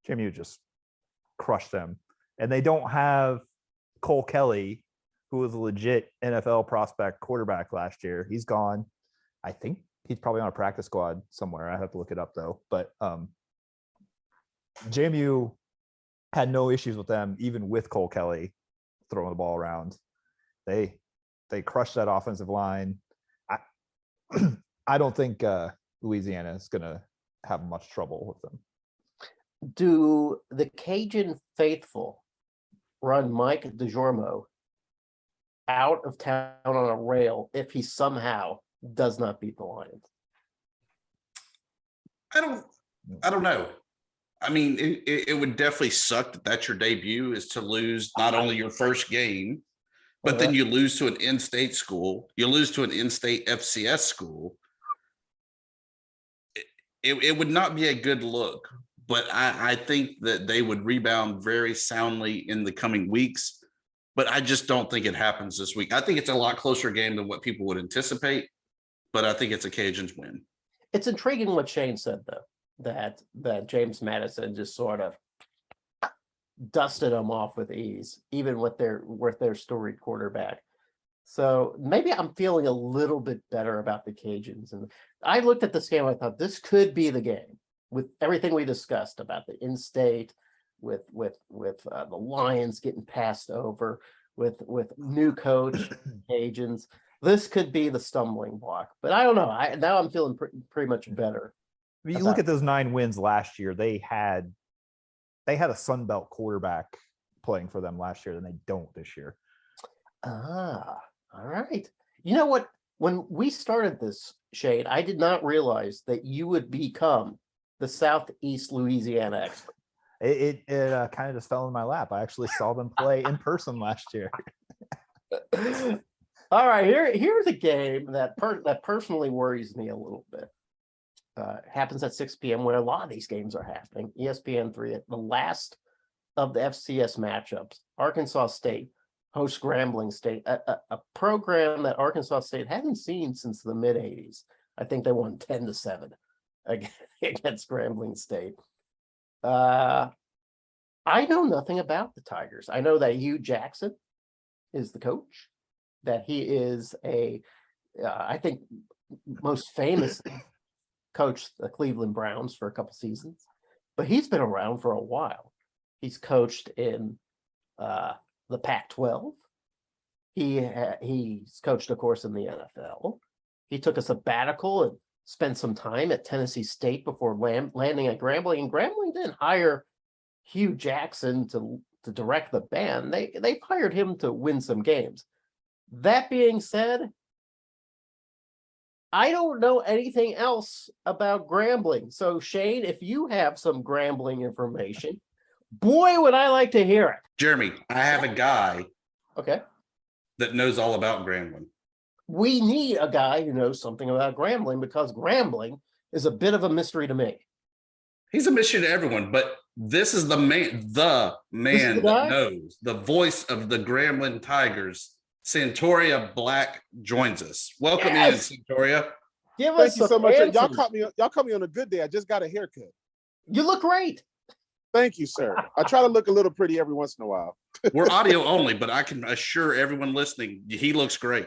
JMU just crushed them. And they don't have Cole Kelly, who was a legit NFL prospect quarterback last year. He's gone. I think he's probably on a practice squad somewhere. I have to look it up though. But JMU had no issues with them, even with Cole Kelly throwing the ball around. They crushed that offensive line. I don't think Louisiana is going to have much trouble with them. Do the Cajun faithful run Mike DeJormo out of town on a rail if he somehow does not beat the Lions? I don't know. I mean, it would definitely suck that that's your debut, is to lose not only your first game, but then you lose to an in-state school. You lose to an in-state FCS school. It would not be a good look, but I think that they would rebound very soundly in the coming weeks. But I just don't think it happens this week. I think it's a lot closer game than what people would anticipate, but I think it's a Cajuns win. It's intriguing what Shane said, though, that James Madison just sort of dusted them off with ease, even with their storied quarterback. So maybe I'm feeling a little bit better about the Cajuns. And I looked at this game, I thought this could be the game with everything we discussed about the in-state, with the Lions getting passed over, with new coach Cajuns. This could be the stumbling block, but I don't know. Now I'm feeling pretty much better. You look at those 9 wins last year. They had a FunBelt quarterback playing for them last year, and they don't this year. All right. You know what? When we started this, Shade, I did not realize that you would become the Southeast Louisiana expert. It kind of just fell in my lap. I actually saw them play in person last year. All right, here's a game that personally worries me a little bit. Happens at 6 p.m. where a lot of these games are happening. ESPN3, the last of the FCS matchups. Arkansas State hosts Grambling State, a program that Arkansas State hadn't seen since the mid-'80s. I think they won 10-7 against Grambling State. I know nothing about the Tigers. I know that Hugh Jackson is the coach, that he is I think most famous coached the Cleveland Browns for a couple seasons, but he's been around for a while. He's coached in the Pac-12. He's coached, of course, in the NFL. He took a sabbatical and spent some time at Tennessee State before landing at Grambling. And Grambling didn't hire Hugh Jackson to direct the band. They hired him to win some games. That being said, I don't know anything else about Grambling. So, Shane, if you have some Grambling information, boy, would I like to hear it. Jeremy, I have a guy that knows all about Grambling. We need a guy who knows something about Grambling, because Grambling is a bit of a mystery to me. He's a mystery to everyone, but this is the man that knows. The voice of the Grambling Tigers, Santoria Black, joins us. Welcome in, Santoria. Thank you so much. Y'all caught me on a good day. I just got a haircut. You look great. Thank you, sir. I try to look a little pretty every once in a while. We're audio only, but I can assure everyone listening, he looks great.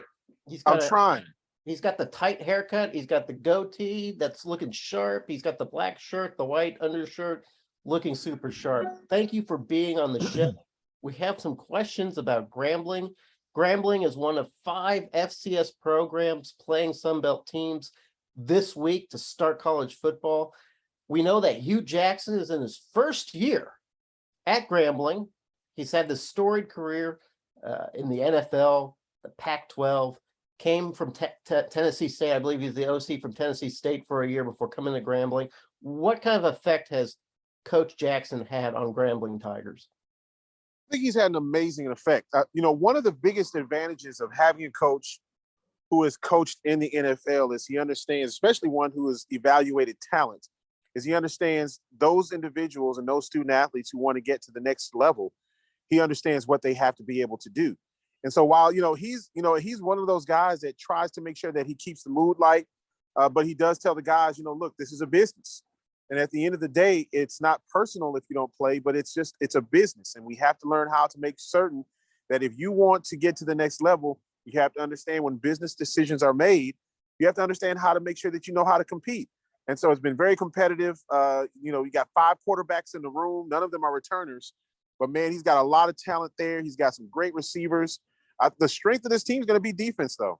I'm trying. He's got the tight haircut. He's got the goatee that's looking sharp. He's got the black shirt, the white undershirt, looking super sharp. Thank you for being on the show. We have some questions about Grambling. Grambling is one of 5 FCS programs playing Sunbelt teams this week to start college football. We know that Hugh Jackson is in his first year at Grambling. He's had this storied career in the NFL, the Pac-12, came from Tennessee State. I believe he's the OC from Tennessee State for a year before coming to Grambling. What kind of effect has Coach Jackson had on Grambling Tigers? I think he's had an amazing effect. One of the biggest advantages of having a coach who has coached in the NFL is he understands, especially one who has evaluated talent, is he understands those individuals and those student athletes who want to get to the next level. He understands what they have to be able to do. And so while, he's one of those guys that tries to make sure that he keeps the mood light, but he does tell the guys, look, this is a business. And at the end of the day, it's not personal if you don't play, but it's a business. And we have to learn how to make certain that if you want to get to the next level, you have to understand when business decisions are made, you have to understand how to make sure that you know how to compete. And so it's been very competitive. You got 5 quarterbacks in the room. None of them are returners. But, man, he's got a lot of talent there. He's got some great receivers. The strength of this team is going to be defense, though.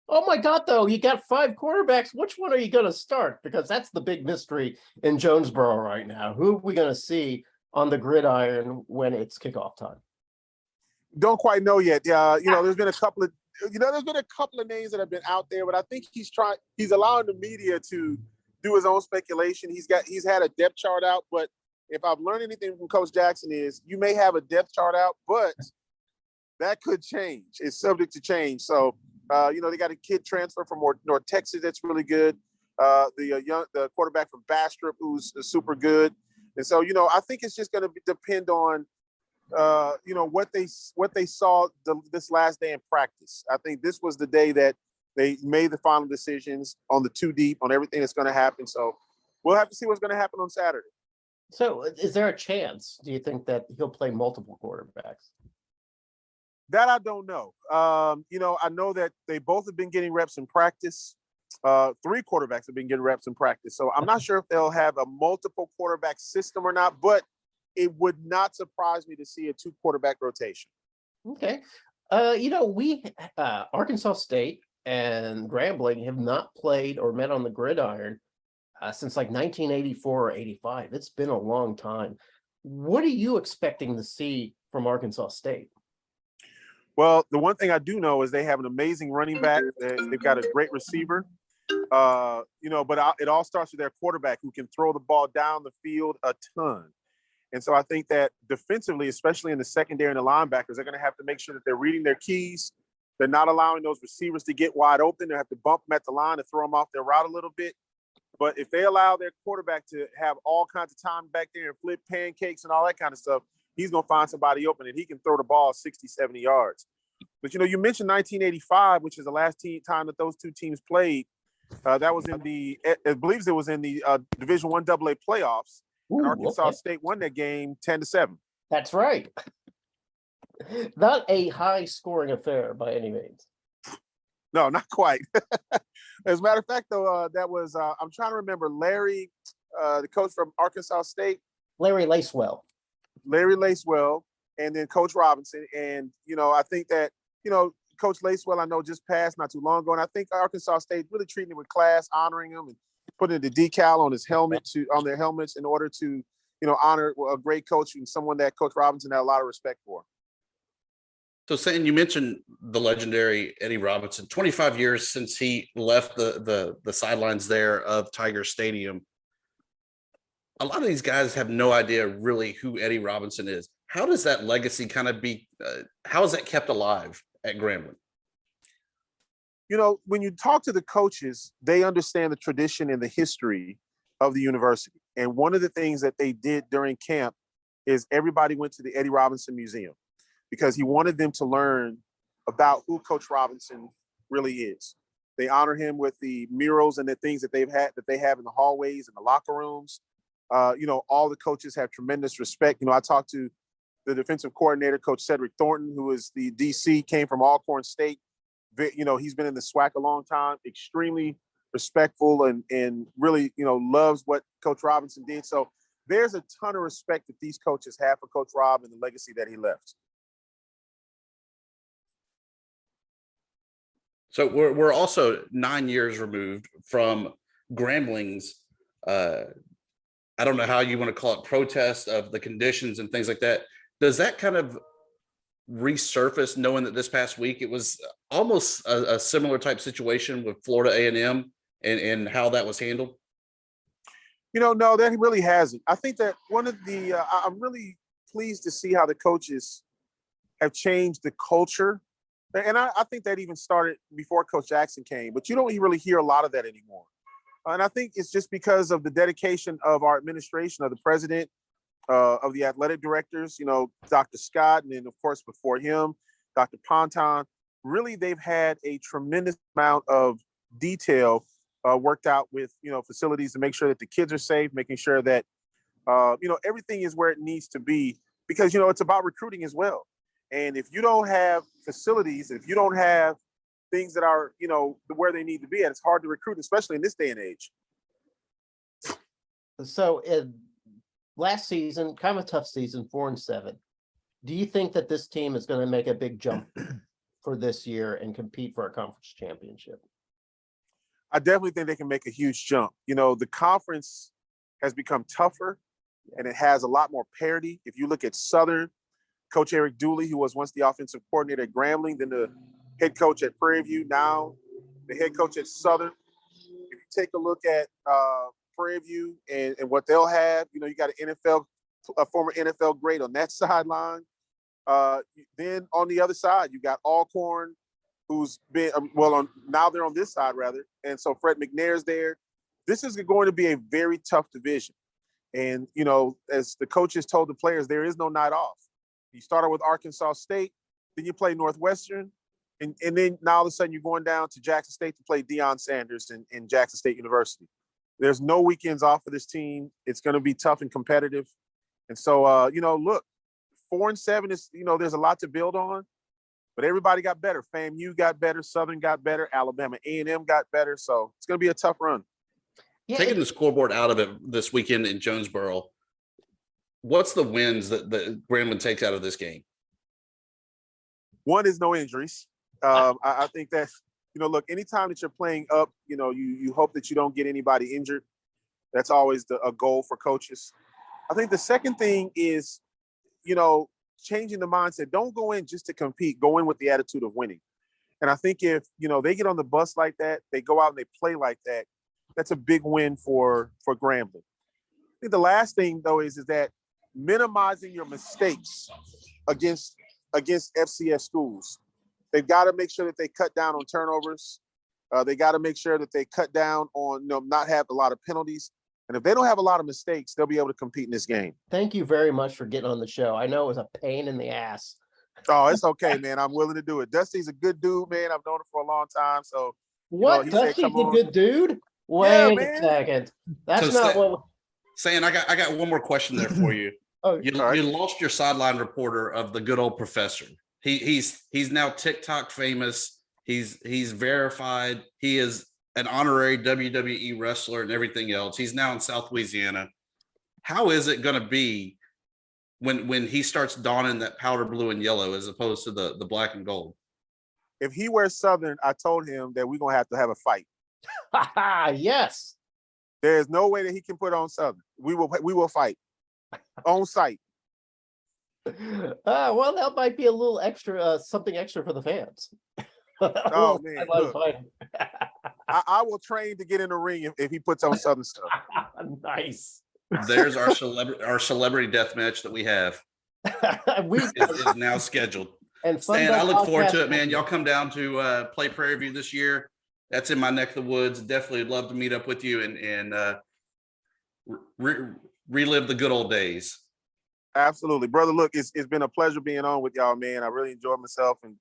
Oh, my God, though. You got 5 quarterbacks. Which one are you going to start? Because that's the big mystery in Jonesboro right now. Who are we going to see on the gridiron when it's kickoff time? Don't quite know yet. There's been a couple of names that have been out there, but I think he's allowing the media to do his own speculation. He's had a depth chart out, but if I've learned anything from Coach Jackson is you may have a depth chart out, but that could change. It's subject to change. So, they got a kid transfer from North Texas that's really good. The quarterback from Bastrop who's super good. And so, I think it's just going to depend on, what they saw this last day in practice. I think this was the day that they made the final decisions on the 2 deep, on everything that's going to happen. So we'll have to see what's going to happen on Saturday. So is there a chance, do you think, that he'll play multiple quarterbacks? That I don't know. I know that they both have been getting reps in practice. 3 quarterbacks have been getting reps in practice. So I'm not sure if they'll have a multiple quarterback system or not, but it would not surprise me to see a 2 quarterback rotation. Okay. Arkansas State and Grambling have not played or met on the gridiron since like 1984 or 85. It's been a long time. What are you expecting to see from Arkansas State? Well, the one thing I do know is they have an amazing running back. They've got a great receiver, but it all starts with their quarterback who can throw the ball down the field a ton. And so I think that defensively, especially in the secondary and the linebackers, they're going to have to make sure that they're reading their keys. They're not allowing those receivers to get wide open. They have to bump them at the line to throw them off their route a little bit. But if they allow their quarterback to have all kinds of time back there and flip pancakes and all that kind of stuff, he's going to find somebody open and he can throw the ball 60, 70 yards. But, you mentioned 1985, which is the last time that those 2 teams played. That was in I believe it was in the Division I AA playoffs. Ooh, and Arkansas okay. State won that game 10-7. That's right. Not a high-scoring affair by any means. No, not quite. As a matter of fact, though, that was I'm trying to remember Larry, the coach from Arkansas State. Larry Lacewell, and then Coach Robinson. And, I think that, Coach Lacewell, I know, just passed not too long ago. And I think Arkansas State really treating him with class, honoring him and putting the decal on his helmet on their helmets in order to, honor a great coach and someone that Coach Robinson had a lot of respect for. So, Satan, you mentioned the legendary Eddie Robinson. 25 years since he left the sidelines there of Tiger Stadium. A lot of these guys have no idea really who Eddie Robinson is. How does that legacy kind of how is that kept alive at Grambling? When you talk to the coaches, they understand the tradition and the history of the university. And one of the things that they did during camp is everybody went to the Eddie Robinson Museum because he wanted them to learn about who Coach Robinson really is. They honor him with the murals and the things that they have in the hallways and the locker rooms. All the coaches have tremendous respect. I talked to the defensive coordinator, Coach Cedric Thornton, who is the DC, came from Alcorn State. He's been in the SWAC a long time, extremely respectful and really, loves what Coach Robinson did. So there's a ton of respect that these coaches have for Coach Rob and the legacy that he left. So we're also 9 years removed from Grambling's, I don't know how you want to call it, protest of the conditions and things like that. Does that kind of resurface, knowing that this past week it was almost a similar type situation with Florida A&M and how that was handled? No, that really hasn't. I think that one of the I'm really pleased to see how the coaches have changed the culture. And I think that even started before Coach Jackson came, but you don't really hear a lot of that anymore. And I think it's just because of the dedication of our administration, of the president, of the athletic directors, Dr. Scott, and then, of course, before him, Dr. Ponton. Really, they've had a tremendous amount of detail worked out with, facilities to make sure that the kids are safe, making sure that, everything is where it needs to be, because, it's about recruiting as well. And if you don't have facilities, if you don't have things that are, where they need to be at, it's hard to recruit, especially in this day and age. So last season, kind of a tough season, 4-7. Do you think that this team is going to make a big jump for this year and compete for a conference championship? I definitely think they can make a huge jump. The conference has become tougher and it has a lot more parity. If you look at Southern, Coach Eric Dooley, who was once the offensive coordinator at Grambling, then the head coach at Prairie View, now the head coach at Southern. If you take a look at Prairie View and what they'll have, you got a former NFL great on that sideline. Then on the other side, you got Alcorn, who's been, now they're on this side rather. And so Fred McNair's there. This is going to be a very tough division. And, as the coaches told the players, there is no night off. You started with Arkansas State, then you play Northwestern, and then now all of a sudden you're going down to Jackson State to play Deion Sanders in Jackson State University. There's no weekends off for this team. It's going to be tough and competitive. And so, look, 4-7 is, there's a lot to build on, but everybody got better. FAMU got better. Southern got better. Alabama A&M got better. So it's going to be a tough run. Yeah, taking the scoreboard out of it this weekend in Jonesboro, what's the wins that Grambling takes out of this game? One is no injuries. I think that's, look, anytime that you're playing up, you hope that you don't get anybody injured. That's always a goal for coaches. I think the second thing is, changing the mindset. Don't go in just to compete. Go in with the attitude of winning. And I think if, they get on the bus like that, they go out and they play like that, that's a big win for Grambling. I think the last thing, though, is that minimizing your mistakes against FCS schools. They've got to make sure that they cut down on turnovers. They got to make sure that they cut down on, not have a lot of penalties. And if they don't have a lot of mistakes, they'll be able to compete in this game. Thank you very much for getting on the show. I know it was a pain in the ass. Oh, it's okay, man. I'm willing to do it. Dusty's a good dude, man. I've known him for a long time. So what? Dusty's a good dude? Wait a second. That's not what. Saying I got one more question there for you. Oh, you lost your sideline reporter of the good old professor. He's now TikTok famous. He's verified. He is an honorary WWE wrestler and everything else. He's now in South Louisiana. How is it going to be when he starts donning that powder blue and yellow as opposed to the black and gold? If he wears Southern, I told him that we're going to have a fight. Yes. There's no way that he can put on Southern. We will fight on site. Well, that might be a little extra, something extra for the fans. Oh man, look, I will train to get in the ring if he puts on Southern stuff. Nice. There's our celebrity death match that we have. is now scheduled. And Stan, I look forward to it, man. Y'all come down to play Prairie View this year. That's in my neck of the woods. Definitely love to meet up with you and relive the good old days. Absolutely, brother. Look, it's been a pleasure being on with y'all, man. I really enjoyed myself, and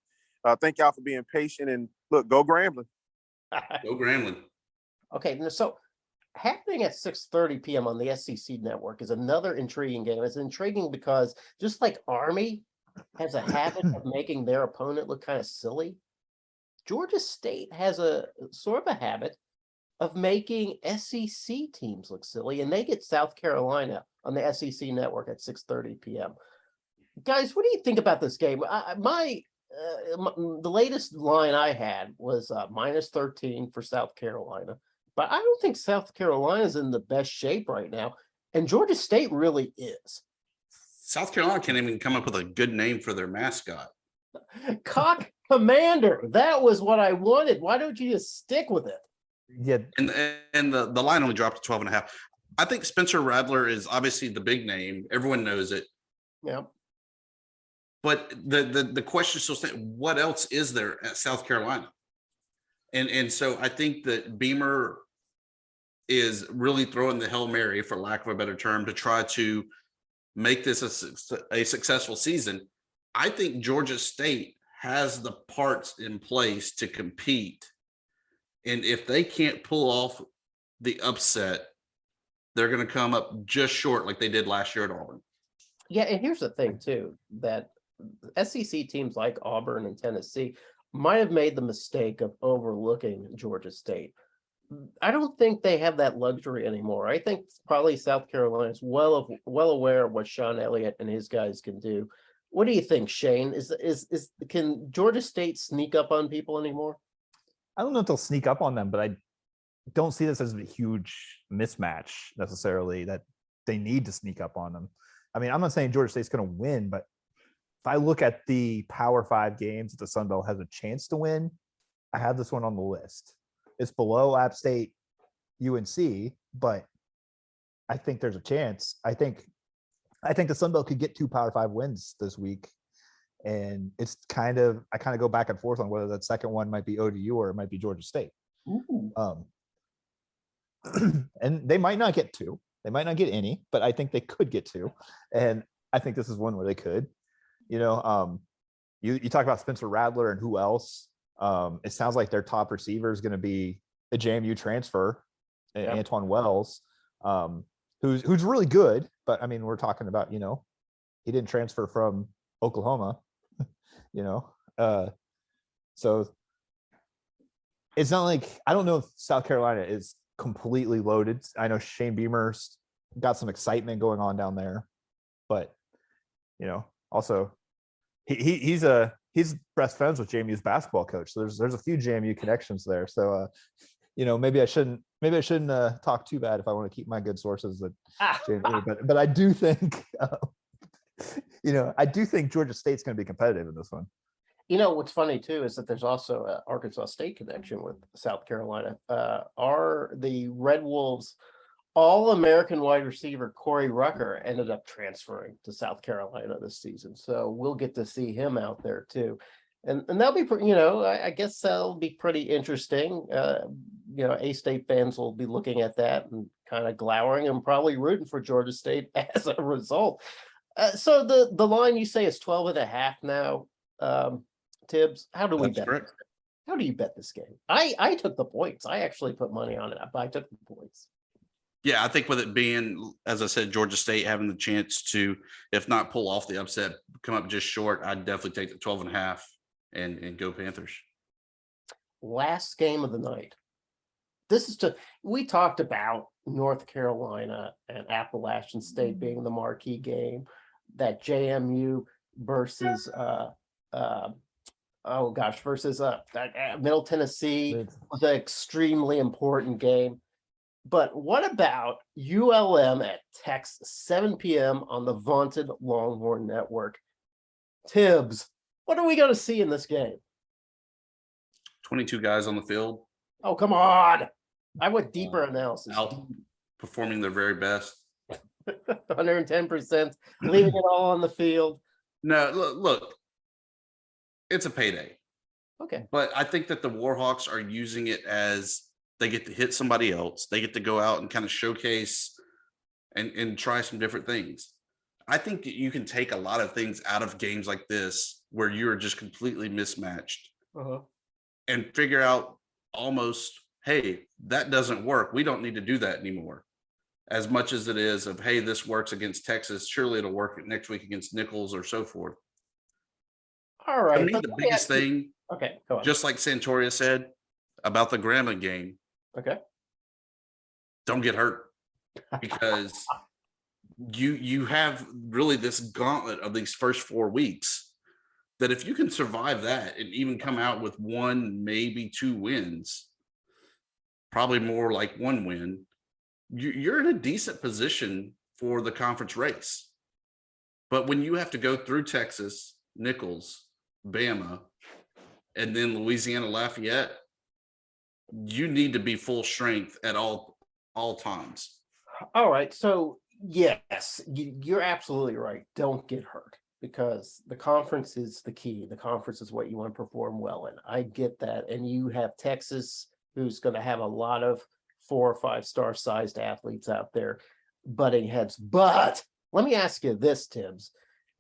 thank y'all for being patient. And look, go Grambling. Go Grambling. Okay, so happening at 6:30 p.m. on the SEC network is another intriguing game. It's intriguing because just like Army has a habit of making their opponent look kind of silly, Georgia State has a sort of a habit of making SEC teams look silly, and they get South Carolina on the SEC network at 6:30 p.m. Guys, what do you think about this game? The latest line I had was minus 13 for South Carolina, but I don't think South Carolina's in the best shape right now, and Georgia State really is. South Carolina can't even come up with a good name for their mascot. Cock Commander. That was what I wanted. Why don't you just stick with it? Yeah. And the line only dropped to 12.5. I think Spencer Rattler is obviously the big name. Everyone knows it. Yeah. But the question is still saying, what else is there at South Carolina? And so I think that Beamer is really throwing the Hail Mary, for lack of a better term, to try to make this a successful season. I think Georgia State has the parts in place to compete. And if they can't pull off the upset, they're going to come up just short like they did last year at Auburn. Yeah, and here's the thing, too, that SEC teams like Auburn and Tennessee might have made the mistake of overlooking Georgia State. I don't think they have that luxury anymore. I think probably South Carolina is well aware of what Sean Elliott and his guys can do. What do you think, Shane? Can Georgia State sneak up on people anymore? I don't know if they'll sneak up on them, but I don't see this as a huge mismatch necessarily that they need to sneak up on them. I mean, I'm not saying Georgia State's going to win, but if I look at the Power 5 games that the Sun Belt has a chance to win, I have this one on the list. It's below App State, UNC, but I think there's a chance. I think the Sun Belt could get 2 Power 5 wins this week. And it's I go back and forth on whether that second one might be ODU or it might be Georgia State. And they might not get 2. They might not get any, but I think they could get 2. And I think this is one where they could. You talk about Spencer Rattler and who else. It sounds like their top receiver is going to be a JMU transfer, Antoine Wells, who's really good. But I mean, we're talking about, he didn't transfer from Oklahoma, so it's not like, I don't know if South Carolina is completely loaded. I know Shane Beamer's got some excitement going on down there, but also he's best friends with JMU's basketball coach. So there's a few JMU connections there. So maybe I shouldn't talk too bad if I want to keep my good sources at JMU. But I do think I do think Georgia State's going to be competitive in this one. What's funny too is that there's also an Arkansas State connection with South Carolina. The Red Wolves All-American wide receiver Corey Rucker ended up transferring to South Carolina this season, so we'll get to see him out there too, and that'll be I guess that'll be pretty interesting. A-State fans will be looking at that and kind of glowering and probably rooting for Georgia State as a result. So the line you say is 12.5 now. Tibbs, how do we bet? Correct. How do you bet this game? I took the points. I actually put money on it, but I took the points. Yeah, I think with it being, as I said, Georgia State having the chance to, if not pull off the upset, come up just short, I'd definitely take the 12.5 and go Panthers. Last game of the night. We talked about North Carolina and Appalachian State being the marquee game, that JMU versus Middle Tennessee was an extremely important game. But what about ULM at Texas, 7 p.m. on the vaunted Longhorn Network? Tibbs, what are we going to see in this game? 22 guys on the field. Oh, come on. I went deeper analysis. Outperforming their very best. 110%, leaving it all on the field. No, look, it's a payday. Okay. But I think that the Warhawks are using it as they get to hit somebody else. They get to go out and kind of showcase and try some different things. I think that you can take a lot of things out of games like this where you're just completely mismatched and figure out almost hey, that doesn't work. We don't need to do that anymore. As much as it is of, hey, this works against Texas, surely it'll work next week against Nichols or so forth. All right. To me, the biggest thing, okay, go on. just like Santoria said about the Grambling game, okay, don't get hurt, because you have really this gauntlet of these first 4 weeks that if you can survive that and even come out with 1, maybe 2 wins, probably more like 1 win, you're in a decent position for the conference race. But when you have to go through Texas, Nichols, Bama, and then Louisiana Lafayette, you need to be full strength at all times. all right. So yes, you're absolutely right. Don't get hurt, because the conference is the key. The conference is what you want to perform well in. I get that. And you have Texas, who's going to have a lot of 4 or 5-star sized athletes out there butting heads. But let me ask you this, Tibbs.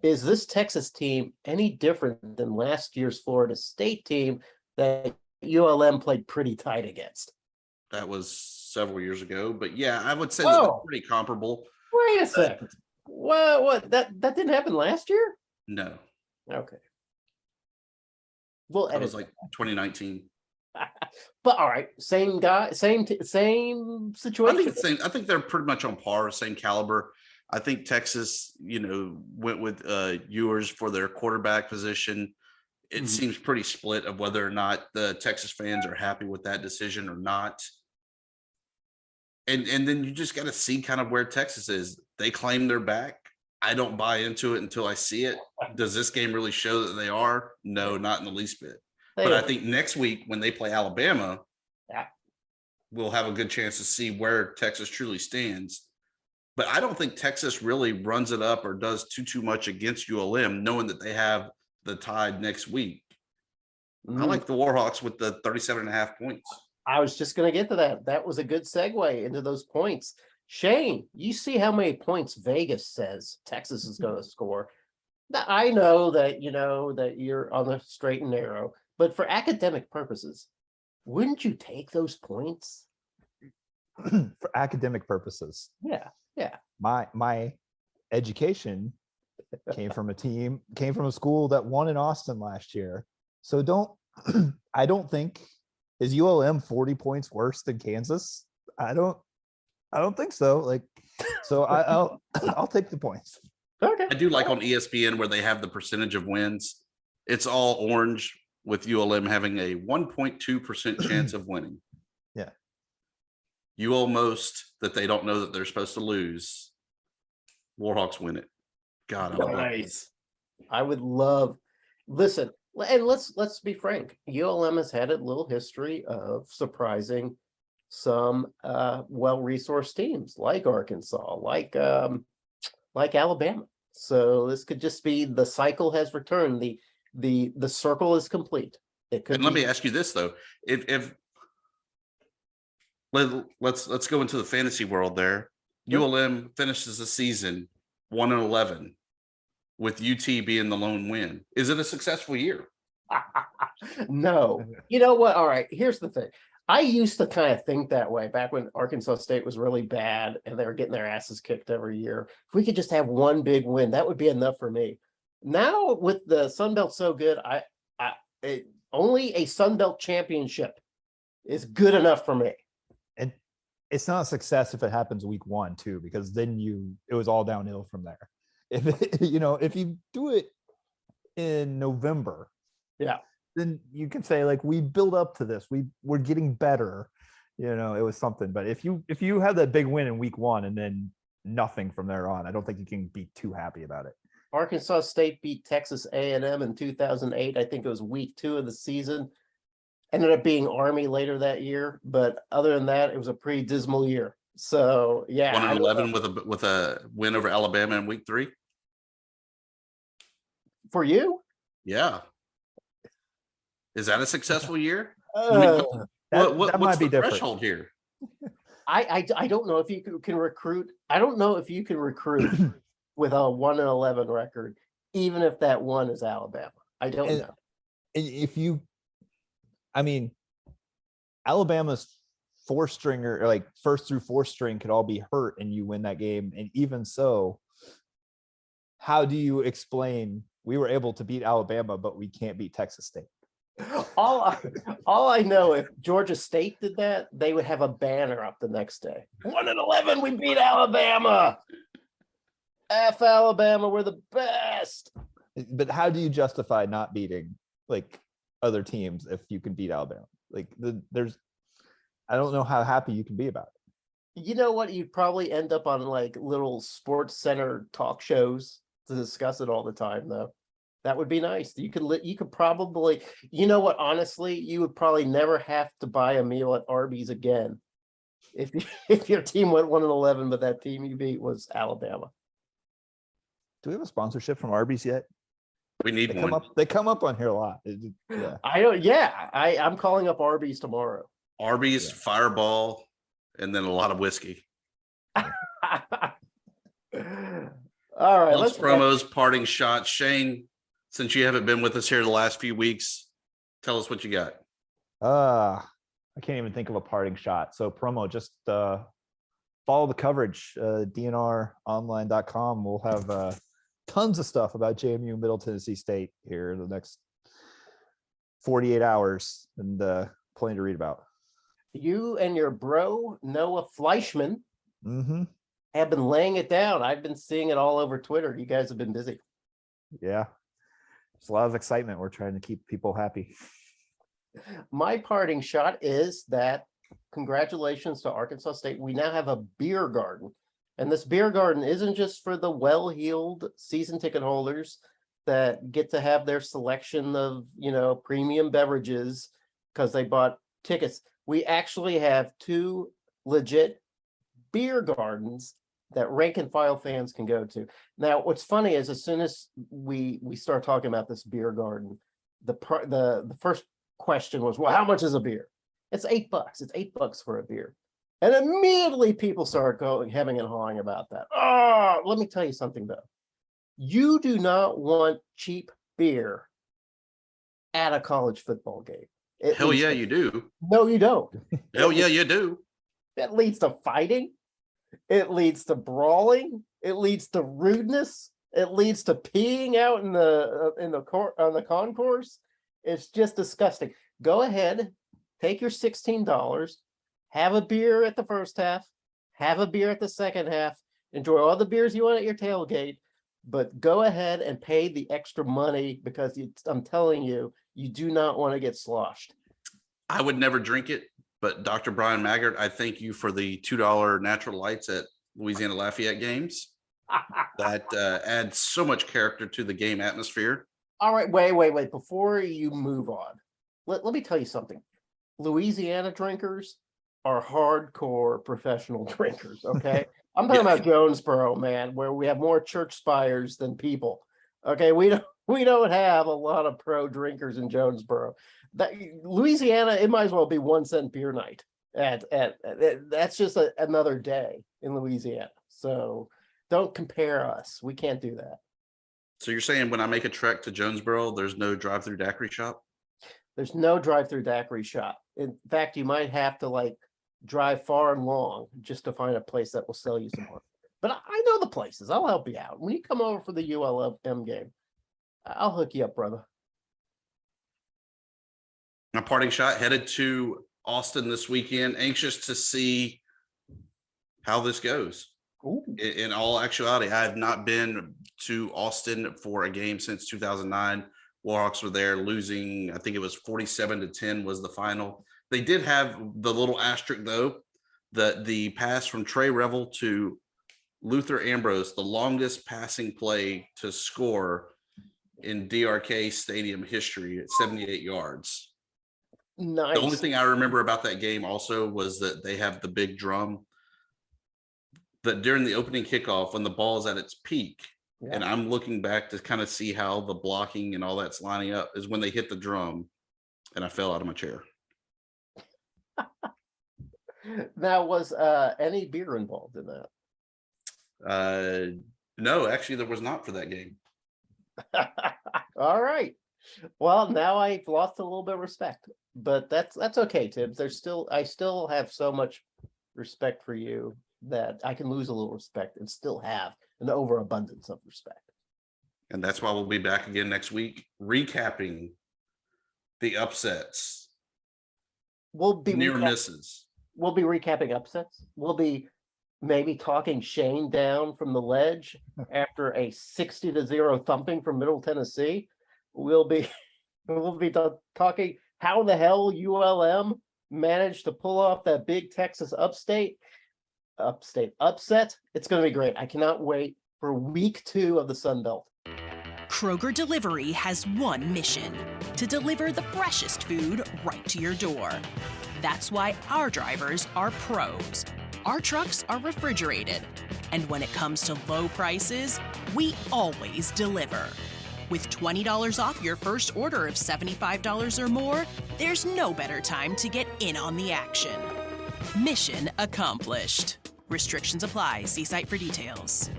Is this Texas team any different than last year's Florida State team that ULM played pretty tight against? That was several years ago, but yeah, I would say that they're pretty comparable. Wait a second. What? That didn't happen last year? No. Okay. Well, That was like 2019. But all right, same guy, same situation. I think they're pretty much on par, same caliber. I think Texas, went with Ewers for their quarterback position. It seems pretty split of whether or not the Texas fans are happy with that decision or not. And then you just got to see kind of where Texas is. They claim they're back. I don't buy into it until I see it. Does this game really show that they are? No, not in the least bit. But I think next week when they play Alabama, we'll have a good chance to see where Texas truly stands. But I don't think Texas really runs it up or does too much against ULM, knowing that they have the Tide next week. I like the Warhawks with the 37.5 points. I was just going to get to that. That was a good segue into those points. Shane, you see how many points Vegas says Texas is going to score. Now, I know that that you're on the straight and narrow, but for academic purposes, wouldn't you take those points? For academic purposes. Yeah. My education came from a school that won in Austin last year. So I don't think, is ULM 40 points worse than Kansas? I don't think so. So I'll take the points. Okay. I do like on ESPN where they have the percentage of wins. It's all orange with ULM having a 1.2% chance of winning. Yeah. You almost that they don't know that they're supposed to lose. Warhawks win it. God, nice. I would love. Listen, and let's be frank. ULM has had a little history of surprising some well-resourced teams like Arkansas, like Alabama. So this could just be the cycle has returned. The circle is complete. It could. And let me ask you this though: if let's go into the fantasy world there. Sure. ULM finishes the season 1-11, with UT being the lone win. Is it a successful year? No. You know what? All right. Here's the thing. I used to kind of think that way back when Arkansas State was really bad and they were getting their asses kicked every year. If we could just have one big win, that would be enough for me. Now with the Sun Belt so good, only a Sun Belt championship is good enough for me. And it's not a success if it happens week 1 too, because then it was all downhill from there. If you do it in November, then you can say we build up to this. We're getting better. It was something. But if you have that big win in week 1 and then nothing from there on, I don't think you can be too happy about it. Arkansas State beat Texas A&M in 2008. I think it was week 2 of the season. Ended up being Army later that year, but other than that, it was a pretty dismal year. So 1-11 with a win over Alabama in week 3. For you? Yeah. Is that a successful year? What's the threshold here? I don't know if you can recruit. I don't know if you can recruit with a 1-11 record, even if that one is Alabama. I don't know. Alabama's four stringer, or like first through fourth string could all be hurt and you win that game. And even so, how do you explain we were able to beat Alabama, but we can't beat Texas State? All I know, if Georgia State did that, they would have a banner up the next day. 1-11, we beat Alabama. F Alabama, we're the best. But how do you justify not beating like other teams if you can beat Alabama? Like I don't know how happy you can be about it. You know what? You'd probably end up on like little Sports Center talk shows to discuss it all the time, though. That would be nice. You could probably, you know what? Honestly, you would probably never have to buy a meal at Arby's again if your team went 1-11, but that team you beat was Alabama. Do we have a sponsorship from Arby's yet? We need one. They come up on here a lot. Yeah. I don't. Yeah, I'm calling up Arby's tomorrow. Arby's, Fireball, and then a lot of whiskey. All right, let's promos, parting shots. Shane, since you haven't been with us here the last few weeks, tell us what you got. I can't even think of a parting shot. So promo, just follow the coverage. DNRonline.com. We'll have tons of stuff about JMU Middle Tennessee State here in the next 48 hours, and plenty to read about. You and your bro Noah Fleischman have been laying it down. I've been seeing it all over Twitter. You guys have been busy. Yeah, there's a lot of excitement. We're trying to keep people happy. My parting shot is that congratulations to Arkansas State. We now have a beer garden. And this beer garden isn't just for the well-heeled season ticket holders that get to have their selection of, premium beverages because they bought tickets. We actually have 2 legit beer gardens that rank and file fans can go to. Now, what's funny is as soon as we start talking about this beer garden, the first question was, well, how much is a beer? It's $8. It's $8 for a beer. And immediately people started hemming and hawing about that. Oh, let me tell you something, though. You do not want cheap beer at a college football game. Hell yeah, you do. No, you don't. Hell yeah, you do. That leads to fighting. It leads to brawling. It leads to rudeness. It leads to peeing out on the concourse. It's just disgusting. Go ahead, take your $16. Have a beer at the first half, have a beer at the second half, enjoy all the beers you want at your tailgate, but go ahead and pay the extra money because I'm telling you, you do not want to get sloshed. I would never drink it, but Dr. Brian Maggart, I thank you for the $2 natural lights at Louisiana Lafayette games. That adds so much character to the game atmosphere. All right, wait. Before you move on, let me tell you something. Louisiana drinkers are hardcore professional drinkers, okay? I'm talking about Jonesboro, man, where we have more church spires than people. Okay, we don't have a lot of pro drinkers in Jonesboro. Louisiana, it might as well be 1 cent beer night. That's just another day in Louisiana. So don't compare us. We can't do that. So you're saying when I make a trek to Jonesboro, there's no drive-through daiquiri shop? There's no drive-through daiquiri shop. In fact, you might have to drive far and long just to find a place that will sell you some more. But I know the places. I'll help you out. When you come over for the ULM game, I'll hook you up, brother. My parting shot, headed to Austin this weekend. Anxious to see how this goes. In all actuality, I have not been to Austin for a game since 2009. Warhawks were there losing, I think it was 47-10 was the final. They did have the little asterisk, though, the pass from Trey Revel to Luther Ambrose, the longest passing play to score in DRK Stadium history at 78 yards. Nice. The only thing I remember about that game also was that they have the big drum. That during the opening kickoff, when the ball is at its peak, and I'm looking back to kind of see how the blocking and all that's lining up, is when they hit the drum, and I fell out of my chair. Now, was any beer involved in that? No, actually, there was not for that game. All right. Well, now I've lost a little bit of respect, but that's okay, Tibbs. I still have so much respect for you that I can lose a little respect and still have an overabundance of respect. And that's why we'll be back again next week, recapping the upsets. We'll be near misses. We'll be recapping upsets. We'll be maybe talking Shane down from the ledge after a 60-0 thumping from Middle Tennessee. We'll be talking how the hell ULM managed to pull off that big Texas upstate upset. It's going to be great. I cannot wait for week 2 of the Sun Belt. Kroger Delivery has one mission: to deliver the freshest food right to your door. That's why our drivers are pros. Our trucks are refrigerated. And when it comes to low prices, we always deliver. With $20 off your first order of $75 or more, there's no better time to get in on the action. Mission accomplished. Restrictions apply. See site for details.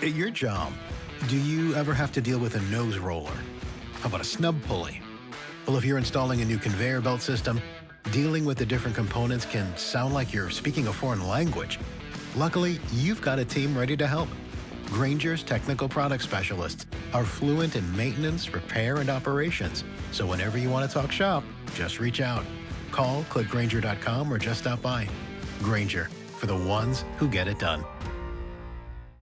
At your job, do you ever have to deal with a nose roller? How about a snub pulley? Well, if you're installing a new conveyor belt system, dealing with the different components can sound like you're speaking a foreign language. Luckily, you've got a team ready to help. Grainger's technical product specialists are fluent in maintenance, repair, and operations. So whenever you want to talk shop, just reach out. Call, click Grainger.com, or just stop by. Grainger, for the ones who get it done.